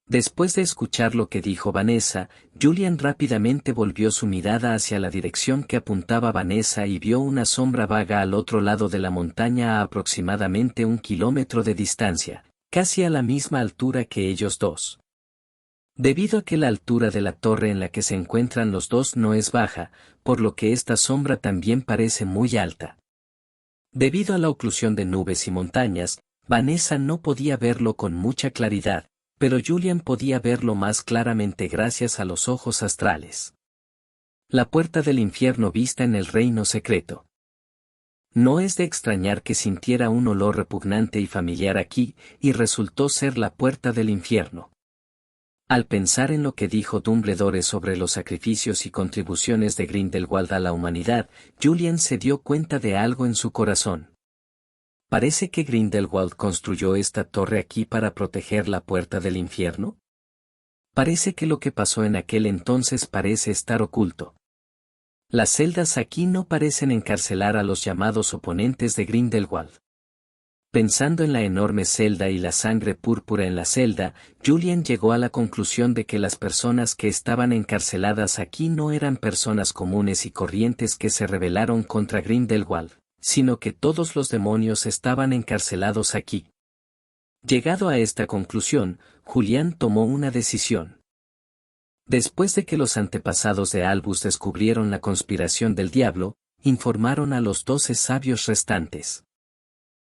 Después de escuchar lo que dijo Vanessa, Julian rápidamente volvió su mirada hacia la dirección que apuntaba Vanessa y vio una sombra vaga al otro lado de la montaña a aproximadamente 1 kilómetro de distancia, casi a la misma altura que ellos dos. Debido a que la altura de la torre en la que se encuentran los dos no es baja, por lo que esta sombra también parece muy alta. Debido a la oclusión de nubes y montañas, Vanessa no podía verlo con mucha claridad, pero Julian podía verlo más claramente gracias a los ojos astrales. La puerta del infierno vista en el reino secreto. No es de extrañar que sintiera un olor repugnante y familiar aquí, y resultó ser la puerta del infierno. Al pensar en lo que dijo Dumbledore sobre los sacrificios y contribuciones de Grindelwald a la humanidad, Julian se dio cuenta de algo en su corazón. ¿Parece que Grindelwald construyó esta torre aquí para proteger la puerta del infierno? Parece que lo que pasó en aquel entonces parece estar oculto. Las celdas aquí no parecen encarcelar a los llamados oponentes de Grindelwald. Pensando en la enorme celda y la sangre púrpura en la celda, Julian llegó a la conclusión de que las personas que estaban encarceladas aquí no eran personas comunes y corrientes que se rebelaron contra Grindelwald, sino que todos los demonios estaban encarcelados aquí. Llegado a esta conclusión, Julián tomó una decisión. Después de que los antepasados de Albus descubrieron la conspiración del diablo, informaron a los 12 sabios restantes.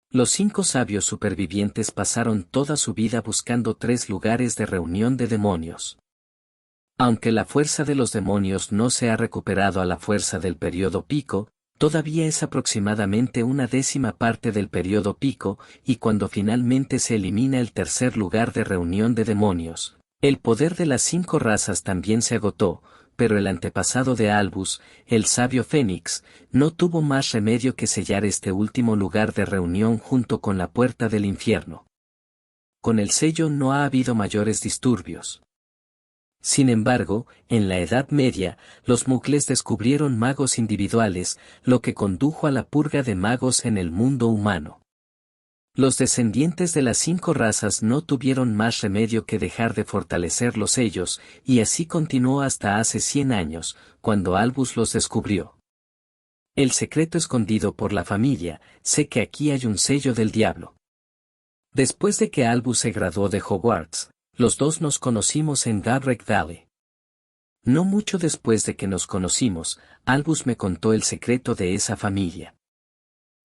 Los 5 sabios supervivientes pasaron toda su vida buscando 3 lugares de reunión de demonios. Aunque la fuerza de los demonios no se ha recuperado a la fuerza del periodo pico, todavía es aproximadamente 1/10 parte del periodo pico, y cuando finalmente se elimina el tercer lugar de reunión de demonios, el poder de las 5 razas también se agotó, pero el antepasado de Albus, el sabio Fénix, no tuvo más remedio que sellar este último lugar de reunión junto con la puerta del infierno. Con el sello no ha habido mayores disturbios. Sin embargo, en la Edad Media, los mugles descubrieron magos individuales, lo que condujo a la purga de magos en el mundo humano. Los descendientes de las 5 razas no tuvieron más remedio que dejar de fortalecer los sellos, y así continuó hasta hace 100 años, cuando Albus los descubrió. El secreto escondido por la familia: sé que aquí hay un sello del diablo. Después de que Albus se graduó de Hogwarts, los dos nos conocimos en Godric Valley. No mucho después de que nos conocimos, Albus me contó el secreto de esa familia.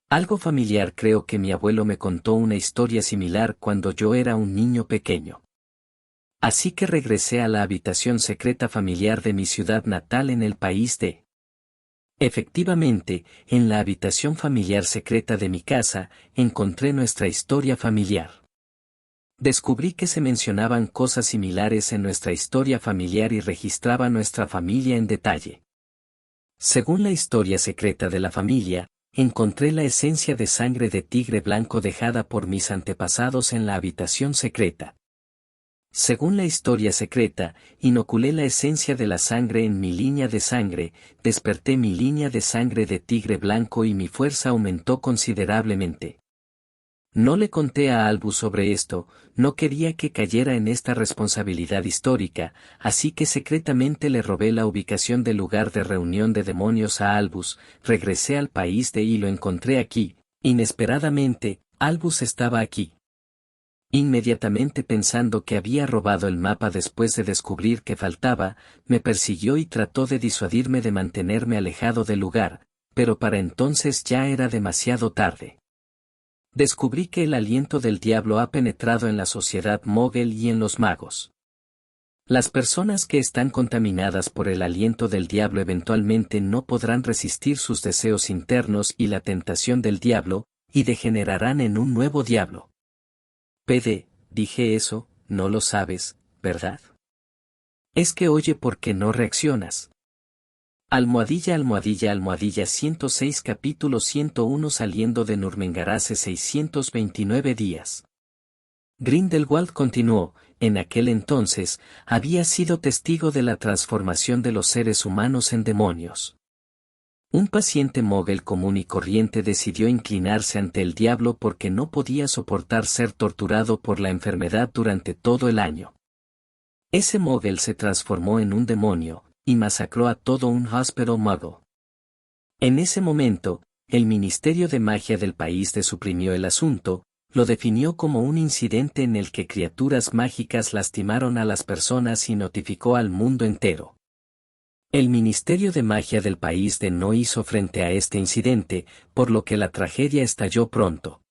Algo familiar, creo que mi abuelo me contó una historia similar cuando yo era un niño pequeño. Así que regresé a la habitación secreta familiar de mi ciudad natal en el país de... Efectivamente, en la habitación familiar secreta de mi casa, encontré nuestra historia familiar. Descubrí que se mencionaban cosas similares en nuestra historia familiar y registraba nuestra familia en detalle. Según la historia secreta de la familia, encontré la esencia de sangre de tigre blanco dejada por mis antepasados en la habitación secreta. Según la historia secreta, inoculé la esencia de la sangre en mi línea de sangre, desperté mi línea de sangre de tigre blanco y mi fuerza aumentó considerablemente. No le conté a Albus sobre esto, no quería que cayera en esta responsabilidad histórica, así que secretamente le robé la ubicación del lugar de reunión de demonios a Albus, regresé al país y lo encontré aquí. Inesperadamente, Albus estaba aquí. Inmediatamente pensando que había robado el mapa después de descubrir que faltaba, me persiguió y trató de disuadirme de mantenerme alejado del lugar, pero para entonces ya era demasiado tarde. Descubrí que el aliento del diablo ha penetrado en la sociedad Mogel y en los magos. Las personas que están contaminadas por el aliento del diablo eventualmente no podrán resistir sus deseos internos y la tentación del diablo, y degenerarán en un nuevo diablo. Dije eso, no lo sabes, ¿verdad? Es que oye por qué no reaccionas. Almohadilla 106 capítulo 101 Saliendo de Nurmengar hace 629 días. Grindelwald continuó, en aquel entonces, había sido testigo de la transformación de los seres humanos en demonios. Un paciente mogel común y corriente decidió inclinarse ante el diablo porque no podía soportar ser torturado por la enfermedad durante todo el año. Ese mogel se transformó en un demonio, y masacró a todo un hospital muggle. En ese momento, el Ministerio de Magia del país suprimió el asunto, lo definió como un incidente en el que criaturas mágicas lastimaron a las personas y notificó al mundo entero. El Ministerio de Magia del país no hizo frente a este incidente, por lo que la tragedia estalló pronto.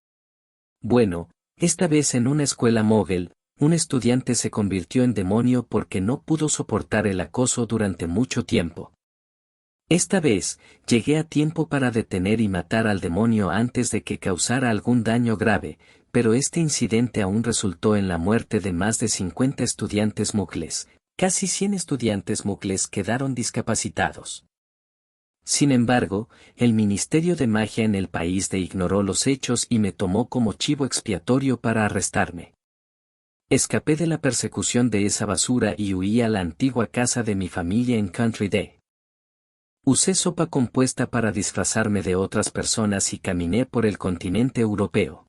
Bueno, esta vez en una escuela mogel, un estudiante se convirtió en demonio porque no pudo soportar el acoso durante mucho tiempo. Esta vez, llegué a tiempo para detener y matar al demonio antes de que causara algún daño grave, pero este incidente aún resultó en la muerte de más de 50 estudiantes muggles. Casi 100 estudiantes muggles quedaron discapacitados. Sin embargo, el Ministerio de Magia en el país ignoró los hechos y me tomó como chivo expiatorio para arrestarme. Escapé de la persecución de esa basura y huí a la antigua casa de mi familia en Country D. Usé sopa compuesta para disfrazarme de otras personas y caminé por el continente europeo.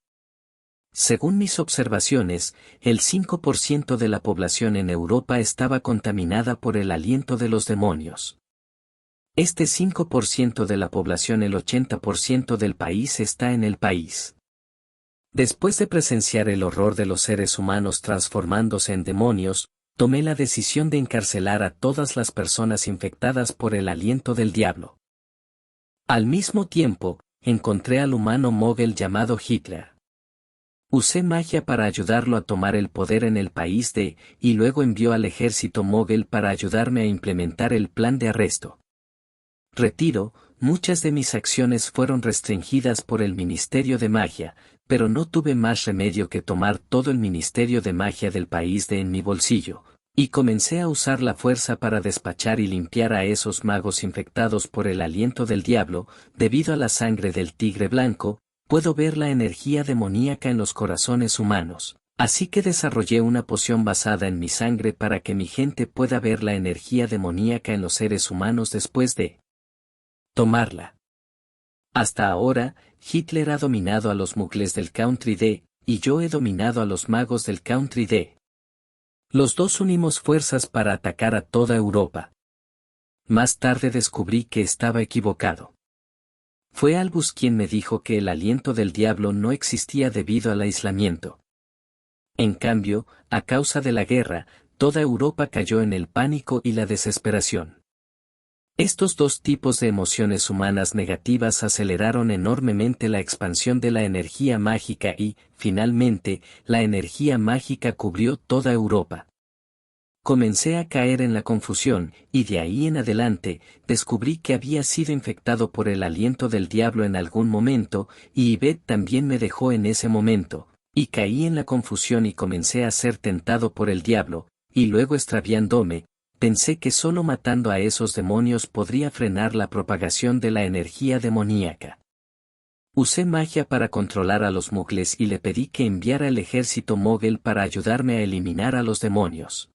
Según mis observaciones, el 5% de la población en Europa estaba contaminada por el aliento de los demonios. Este 5% de la población, el 80% del país está en el país. Después de presenciar el horror de los seres humanos transformándose en demonios, tomé la decisión de encarcelar a todas las personas infectadas por el aliento del diablo. Al mismo tiempo, encontré al humano mogel llamado Hitler. Usé magia para ayudarlo a tomar el poder en el país y luego envió al ejército mogel para ayudarme a implementar el plan de arresto. Retiro, muchas de mis acciones fueron restringidas por el Ministerio de Magia, pero no tuve más remedio que tomar todo el Ministerio de Magia del país en mi bolsillo, y comencé a usar la fuerza para despachar y limpiar a esos magos infectados por el aliento del diablo. Debido a la sangre del tigre blanco, puedo ver la energía demoníaca en los corazones humanos, así que desarrollé una poción basada en mi sangre para que mi gente pueda ver la energía demoníaca en los seres humanos después de tomarla. Hasta ahora, Hitler ha dominado a los muggles del Country D, y yo he dominado a los magos del Country D. Los dos unimos fuerzas para atacar a toda Europa. Más tarde descubrí que estaba equivocado. Fue Albus quien me dijo que el aliento del diablo no existía debido al aislamiento. En cambio, a causa de la guerra, toda Europa cayó en el pánico y la desesperación. Estos dos tipos de emociones humanas negativas aceleraron enormemente la expansión de la energía mágica y, finalmente, la energía mágica cubrió toda Europa. Comencé a caer en la confusión, y de ahí en adelante, descubrí que había sido infectado por el aliento del diablo en algún momento, y Yvette también me dejó en ese momento, y caí en la confusión y comencé a ser tentado por el diablo, y luego extraviándome. Pensé que solo matando a esos demonios podría frenar la propagación de la energía demoníaca. Usé magia para controlar a los mugles y le pedí que enviara el ejército mogel para ayudarme a eliminar a los demonios.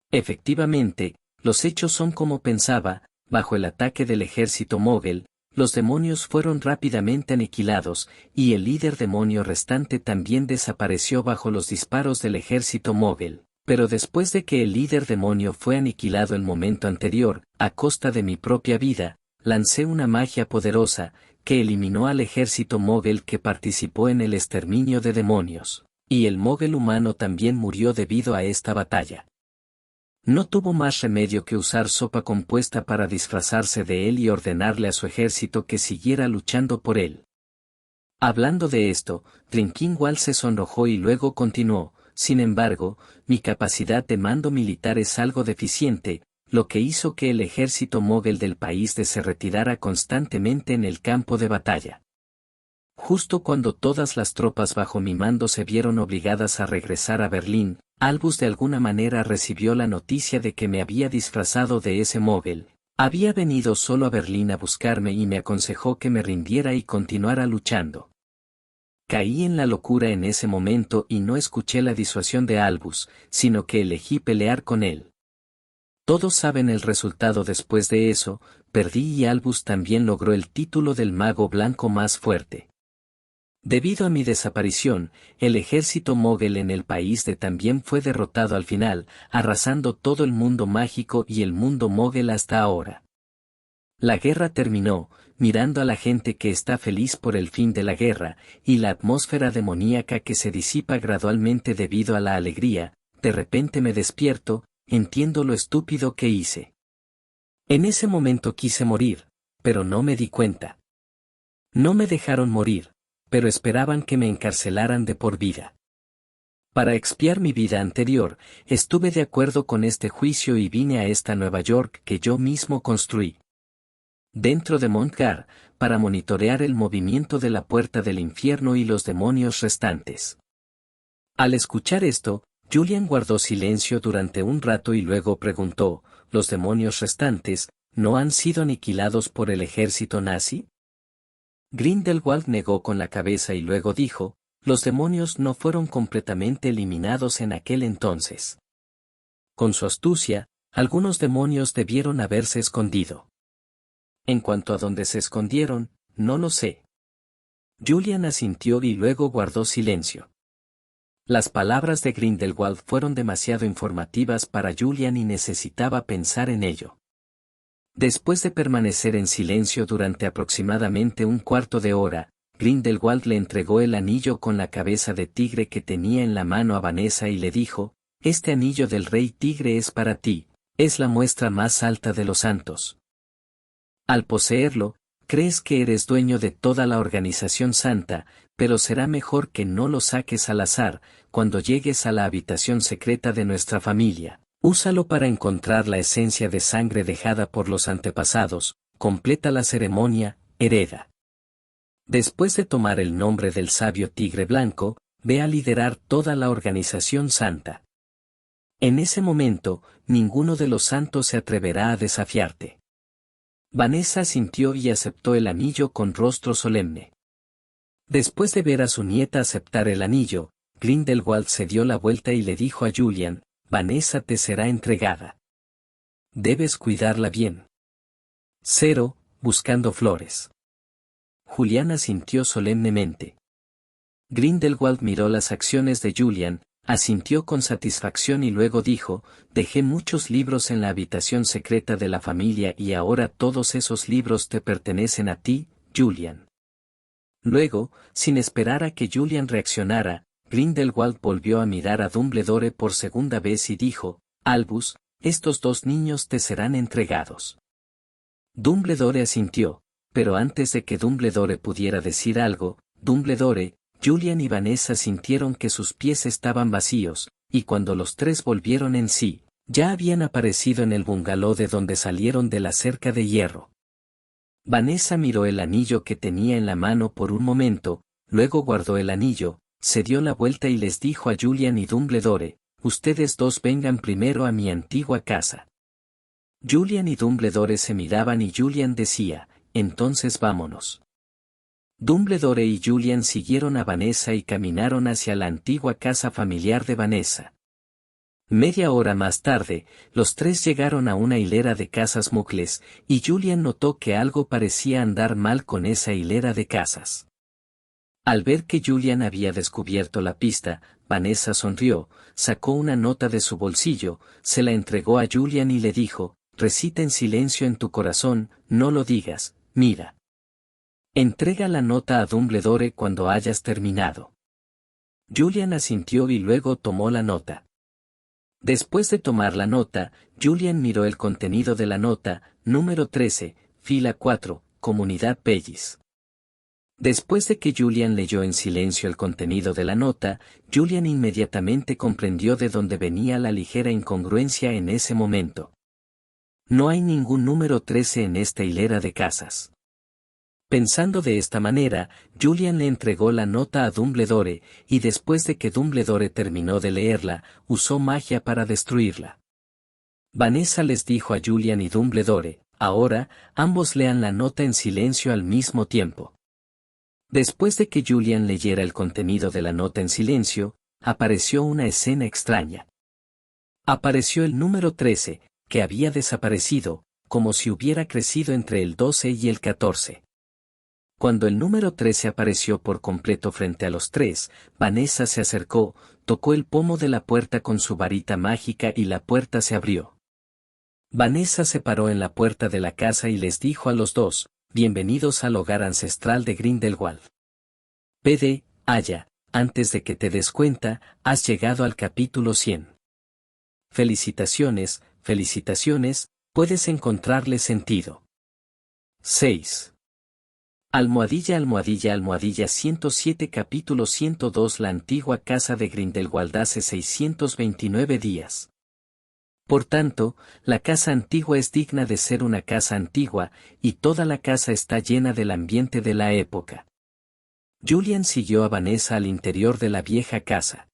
Efectivamente, los hechos son como pensaba. Bajo el ataque del ejército mogel, los demonios fueron rápidamente aniquilados, y el líder demonio restante también desapareció bajo los disparos del ejército mogel. Pero después de que el líder demonio fue aniquilado el momento anterior, a costa de mi propia vida, lancé una magia poderosa, que eliminó al ejército mogel que participó en el exterminio de demonios, y el mogel humano también murió debido a esta batalla. No tuvo más remedio que usar sopa compuesta para disfrazarse de él y ordenarle a su ejército que siguiera luchando por él. Hablando de esto, Drinkwald se sonrojó y luego continuó: sin embargo, mi capacidad de mando militar es algo deficiente, lo que hizo que el ejército mogel del país se retirara constantemente en el campo de batalla. Justo cuando todas las tropas bajo mi mando se vieron obligadas a regresar a Berlín, Albus de alguna manera recibió la noticia de que me había disfrazado de ese mogel. Había venido solo a Berlín a buscarme y me aconsejó que me rindiera y continuara luchando. Caí en la locura en ese momento y no escuché la disuasión de Albus, sino que elegí pelear con él. Todos saben el resultado después de eso: perdí y Albus también logró el título del mago blanco más fuerte. Debido a mi desaparición, el ejército mogel en el país también fue derrotado al final, arrasando todo el mundo mágico y el mundo mogel hasta ahora. La guerra terminó, mirando a la gente que está feliz por el fin de la guerra, y la atmósfera demoníaca que se disipa gradualmente debido a la alegría. De repente me despierto, entiendo lo estúpido que hice. En ese momento quise morir, pero no me di cuenta. No me dejaron morir, pero esperaban que me encarcelaran de por vida. Para expiar mi vida anterior, estuve de acuerdo con este juicio y vine a esta Nueva York que yo mismo construí. Dentro de Montgar, para monitorear el movimiento de la puerta del infierno y los demonios restantes. Al escuchar esto, Julian guardó silencio durante un rato y luego preguntó: ¿los demonios restantes no han sido aniquilados por el ejército nazi? Grindelwald negó con la cabeza y luego dijo: los demonios no fueron completamente eliminados en aquel entonces. Con su astucia, algunos demonios debieron haberse escondido. En cuanto a dónde se escondieron, no lo sé. Julian asintió y luego guardó silencio. Las palabras de Grindelwald fueron demasiado informativas para Julian y necesitaba pensar en ello. Después de permanecer en silencio durante aproximadamente un cuarto de hora, Grindelwald le entregó el anillo con la cabeza de tigre que tenía en la mano a Vanessa y le dijo: este anillo del rey tigre es para ti, es la muestra más alta de los santos. Al poseerlo, crees que eres dueño de toda la organización santa, pero será mejor que no lo saques al azar. Cuando llegues a la habitación secreta de nuestra familia, úsalo para encontrar la esencia de sangre dejada por los antepasados, completa la ceremonia, hereda. Después de tomar el nombre del sabio tigre blanco, ve a liderar toda la organización santa. En ese momento, ninguno de los santos se atreverá a desafiarte. Vanessa asintió y aceptó el anillo con rostro solemne. Después de ver a su nieta aceptar el anillo, Grindelwald se dio la vuelta y le dijo a Julian: Vanessa te será entregada. Debes cuidarla bien. 0. Buscando flores. Julian asintió solemnemente. Grindelwald miró las acciones de Julian, asintió con satisfacción y luego dijo: dejé muchos libros en la habitación secreta de la familia y ahora todos esos libros te pertenecen a ti, Julian. Luego, sin esperar a que Julian reaccionara, Grindelwald volvió a mirar a Dumbledore por segunda vez y dijo: Albus, estos dos niños te serán entregados. Dumbledore asintió, pero antes de que Dumbledore pudiera decir algo, Dumbledore, Julian y Vanessa sintieron que sus pies estaban vacíos, y cuando los tres volvieron en sí, ya habían aparecido en el bungalow de donde salieron de la cerca de hierro. Vanessa miró el anillo que tenía en la mano por un momento, luego guardó el anillo, se dio la vuelta y les dijo a Julian y Dumbledore: ustedes dos vengan primero a mi antigua casa. Julian y Dumbledore se miraban y Julian decía: entonces vámonos. Dumbledore y Julian siguieron a Vanessa y caminaron hacia la antigua casa familiar de Vanessa. Media hora más tarde, los tres llegaron a una hilera de casas muggles, y Julian notó que algo parecía andar mal con esa hilera de casas. Al ver que Julian había descubierto la pista, Vanessa sonrió, sacó una nota de su bolsillo, se la entregó a Julian y le dijo: «Recita en silencio en tu corazón, no lo digas, mira. Entrega la nota a Dumbledore cuando hayas terminado». Julian asintió y luego tomó la nota. Después de tomar la nota, Julian miró el contenido de la nota, número 13, fila 4, Comunidad Bellis. Después de que Julian leyó en silencio el contenido de la nota, Julian inmediatamente comprendió de dónde venía la ligera incongruencia en ese momento. No hay ningún número 13 en esta hilera de casas. Pensando de esta manera, Julian le entregó la nota a Dumbledore, y después de que Dumbledore terminó de leerla, usó magia para destruirla. Vanessa les dijo a Julian y Dumbledore: «Ahora, ambos lean la nota en silencio al mismo tiempo». Después de que Julian leyera el contenido de la nota en silencio, apareció una escena extraña. Apareció el número 13, que había desaparecido, como si hubiera crecido entre el 12 y el 14. Cuando el número 13 apareció por completo frente a los tres, Vanessa se acercó, tocó el pomo de la puerta con su varita mágica y la puerta se abrió. Vanessa se paró en la puerta de la casa y les dijo a los dos: «Bienvenidos al hogar ancestral de Grindelwald. P.D. Aya, antes de que te des cuenta, has llegado al capítulo 100. Felicitaciones, felicitaciones, puedes encontrarle sentido». 6. Almohadilla almohadilla almohadilla 107 capítulo 102 La antigua casa de Grindelwald hace 629 días. Por tanto, la casa antigua es digna de ser una casa antigua, y toda la casa está llena del ambiente de la época. Julian siguió a Vanessa al interior de la vieja casa.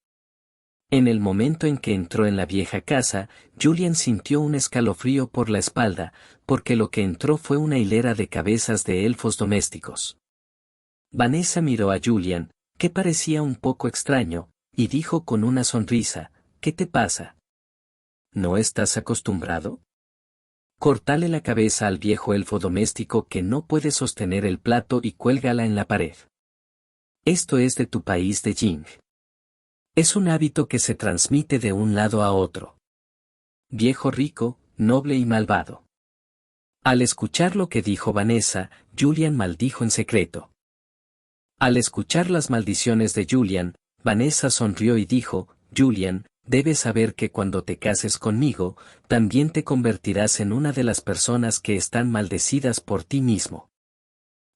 En el momento en que entró en la vieja casa, Julian sintió un escalofrío por la espalda, porque lo que entró fue una hilera de cabezas de elfos domésticos. Vanessa miró a Julian, que parecía un poco extraño, y dijo con una sonrisa: «¿Qué te pasa? ¿No estás acostumbrado? Cortale la cabeza al viejo elfo doméstico que no puede sostener el plato y cuélgala en la pared. Esto es de tu país de Jing. Es un hábito que se transmite de un lado a otro. Viejo rico, noble y malvado». Al escuchar lo que dijo Vanessa, Julian maldijo en secreto. Al escuchar las maldiciones de Julian, Vanessa sonrió y dijo: «Julian, debes saber que cuando te cases conmigo, también te convertirás en una de las personas que están maldecidas por ti mismo».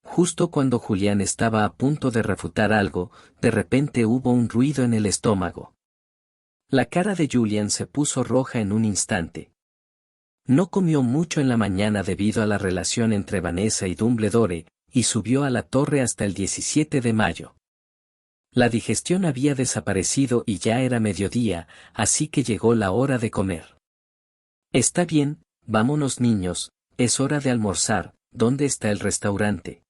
Justo cuando Julian estaba a punto de refutar algo, de repente hubo un ruido en el estómago. La cara de Julian se puso roja en un instante. No comió mucho en la mañana debido a la relación entre Vanessa y Dumbledore, y subió a la torre hasta el 17 de mayo. La digestión había desaparecido y ya era mediodía, así que llegó la hora de comer. «Está bien, vámonos niños, es hora de almorzar. ¿Dónde está el restaurante?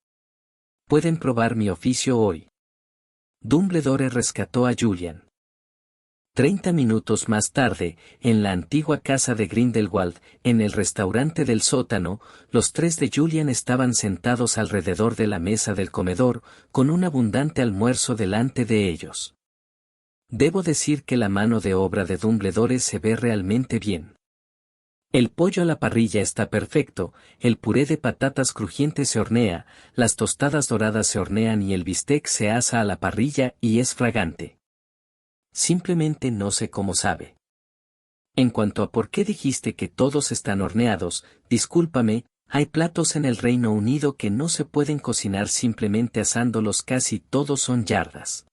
Pueden probar mi oficio hoy». Dumbledore rescató a Julian. 30 minutos más tarde, en la antigua casa de Grindelwald, en el restaurante del sótano, los tres de Julian estaban sentados alrededor de la mesa del comedor, con un abundante almuerzo delante de ellos. Debo decir que la mano de obra de Dumbledore se ve realmente bien. El pollo a la parrilla está perfecto, el puré de patatas crujientes se hornea, las tostadas doradas se hornean y el bistec se asa a la parrilla y es fragante. Simplemente no sé cómo sabe. En cuanto a por qué dijiste que todos están horneados, discúlpame, hay platos en el Reino Unido que no se pueden cocinar simplemente asándolos, casi todos son yardas.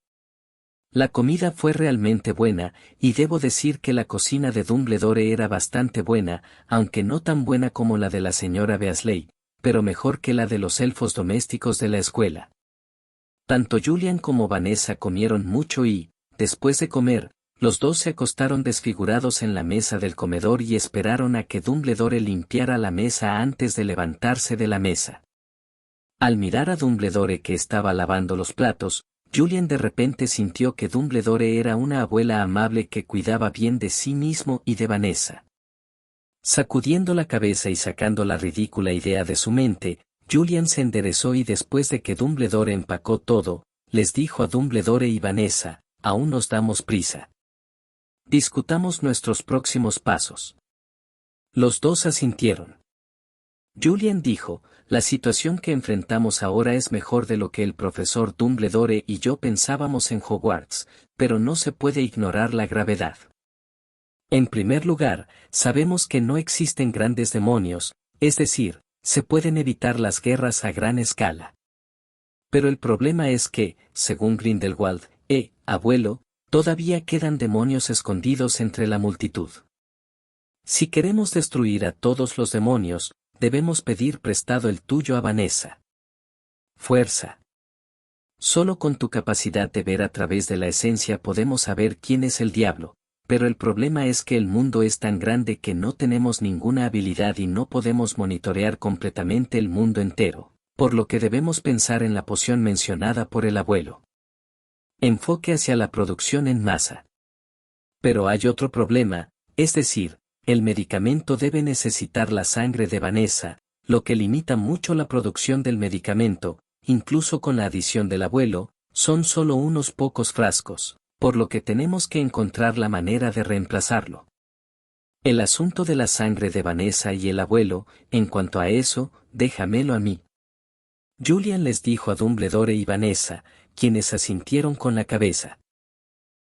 La comida fue realmente buena, y debo decir que la cocina de Dumbledore era bastante buena, aunque no tan buena como la de la señora Weasley, pero mejor que la de los elfos domésticos de la escuela. Tanto Julian como Vanessa comieron mucho y, después de comer, los dos se acostaron desfigurados en la mesa del comedor y esperaron a que Dumbledore limpiara la mesa antes de levantarse de la mesa. Al mirar a Dumbledore que estaba lavando los platos, Julian de repente sintió que Dumbledore era una abuela amable que cuidaba bien de sí mismo y de Vanessa. Sacudiendo la cabeza y sacando la ridícula idea de su mente, Julian se enderezó y después de que Dumbledore empacó todo, les dijo a Dumbledore y Vanessa, aún nos damos prisa. Discutamos nuestros próximos pasos. Los dos asintieron. Julian dijo, la situación que enfrentamos ahora es mejor de lo que el profesor Dumbledore y yo pensábamos en Hogwarts, pero no se puede ignorar la gravedad. En primer lugar, sabemos que no existen grandes demonios, es decir, se pueden evitar las guerras a gran escala. Pero el problema es que, según Grindelwald, abuelo, todavía quedan demonios escondidos entre la multitud. Si queremos destruir a todos los demonios, debemos pedir prestado el tuyo a Vanessa. Fuerza. Solo con tu capacidad de ver a través de la esencia podemos saber quién es el diablo, pero el problema es que el mundo es tan grande que no tenemos ninguna habilidad y no podemos monitorear completamente el mundo entero, por lo que debemos pensar en la poción mencionada por el abuelo. Enfoque hacia la producción en masa. Pero hay otro problema, es decir, el medicamento debe necesitar la sangre de Vanessa, lo que limita mucho la producción del medicamento, incluso con la adición del abuelo, son solo unos pocos frascos, por lo que tenemos que encontrar la manera de reemplazarlo. El asunto de la sangre de Vanessa y el abuelo, en cuanto a eso, déjamelo a mí. Julian les dijo a Dumbledore y Vanessa, quienes asintieron con la cabeza.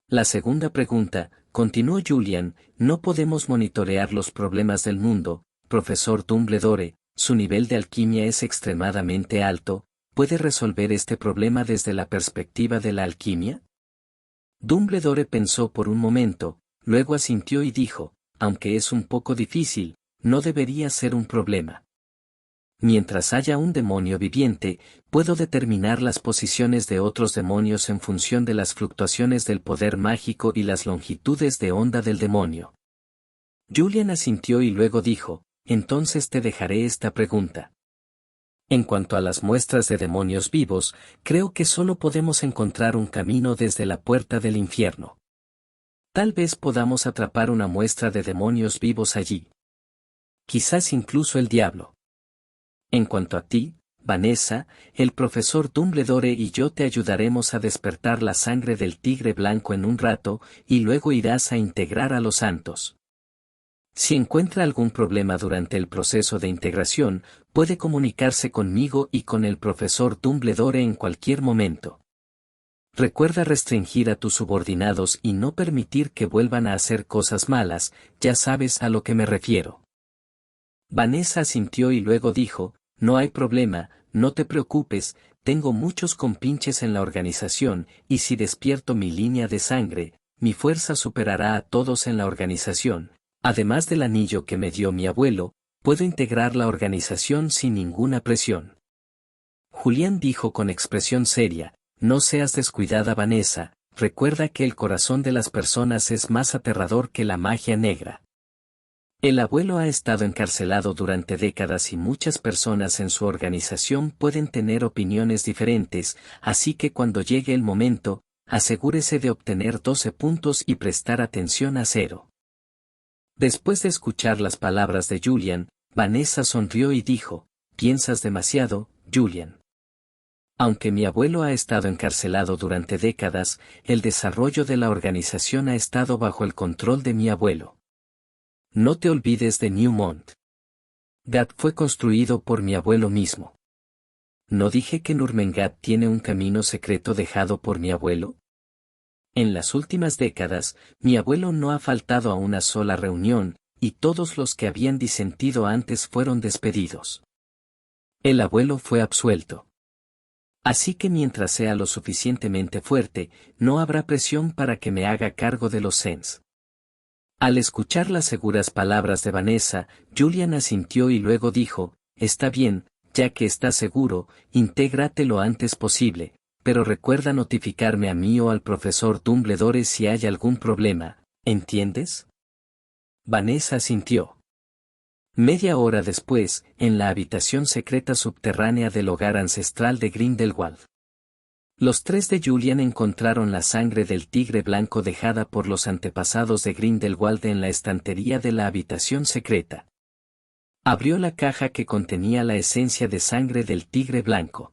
La segunda pregunta, continuó Julian, no podemos monitorear los problemas del mundo, profesor Dumbledore, su nivel de alquimia es extremadamente alto, ¿puede resolver este problema desde la perspectiva de la alquimia? Dumbledore pensó por un momento, luego asintió y dijo, aunque es un poco difícil, no debería ser un problema. Mientras haya un demonio viviente, puedo determinar las posiciones de otros demonios en función de las fluctuaciones del poder mágico y las longitudes de onda del demonio. Julian asintió y luego dijo, entonces te dejaré esta pregunta. En cuanto a las muestras de demonios vivos, creo que solo podemos encontrar un camino desde la puerta del infierno. Tal vez podamos atrapar una muestra de demonios vivos allí. Quizás incluso el diablo. En cuanto a ti, Vanessa, el profesor Dumbledore y yo te ayudaremos a despertar la sangre del tigre blanco en un rato, y luego irás a integrar a los santos. Si encuentra algún problema durante el proceso de integración, puede comunicarse conmigo y con el profesor Dumbledore en cualquier momento. Recuerda restringir a tus subordinados y no permitir que vuelvan a hacer cosas malas, ya sabes a lo que me refiero. Vanessa asintió y luego dijo, no hay problema, no te preocupes, tengo muchos compinches en la organización, y si despierto mi línea de sangre, mi fuerza superará a todos en la organización. Además del anillo que me dio mi abuelo, puedo integrar la organización sin ninguna presión. Julián dijo con expresión seria, no seas descuidada Vanessa, recuerda que el corazón de las personas es más aterrador que la magia negra. El abuelo ha estado encarcelado durante décadas y muchas personas en su organización pueden tener opiniones diferentes, así que cuando llegue el momento, asegúrese de obtener 12 puntos y prestar atención a 0. Después de escuchar las palabras de Julian, Vanessa sonrió y dijo, piensas demasiado, Julian. Aunque mi abuelo ha estado encarcelado durante décadas, el desarrollo de la organización ha estado bajo el control de mi abuelo. No te olvides de Newmont. Gat fue construido por mi abuelo mismo. ¿No dije que Nurmengat tiene un camino secreto dejado por mi abuelo? En las últimas décadas, mi abuelo no ha faltado a una sola reunión, y todos los que habían disentido antes fueron despedidos. El abuelo fue absuelto. Así que mientras sea lo suficientemente fuerte, no habrá presión para que me haga cargo de los Sens. Al escuchar las seguras palabras de Vanessa, Julian asintió y luego dijo, está bien, ya que estás seguro, intégrate lo antes posible. Pero recuerda notificarme a mí o al profesor Dumbledore si hay algún problema, ¿entiendes? Vanessa asintió. Media hora después, en la habitación secreta subterránea del hogar ancestral de Grindelwald. Los tres de Julian encontraron la sangre del tigre blanco dejada por los antepasados de Grindelwald en la estantería de la habitación secreta. Abrió la caja que contenía la esencia de sangre del tigre blanco.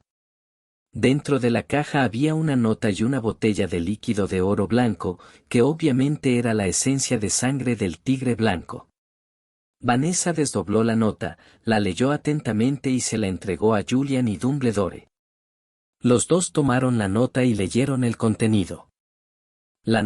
Dentro de la caja había una nota y una botella de líquido de oro blanco, que obviamente era la esencia de sangre del tigre blanco. Vanessa desdobló la nota, la leyó atentamente y se la entregó a Julian y Dumbledore. Los dos tomaron la nota y leyeron el contenido. La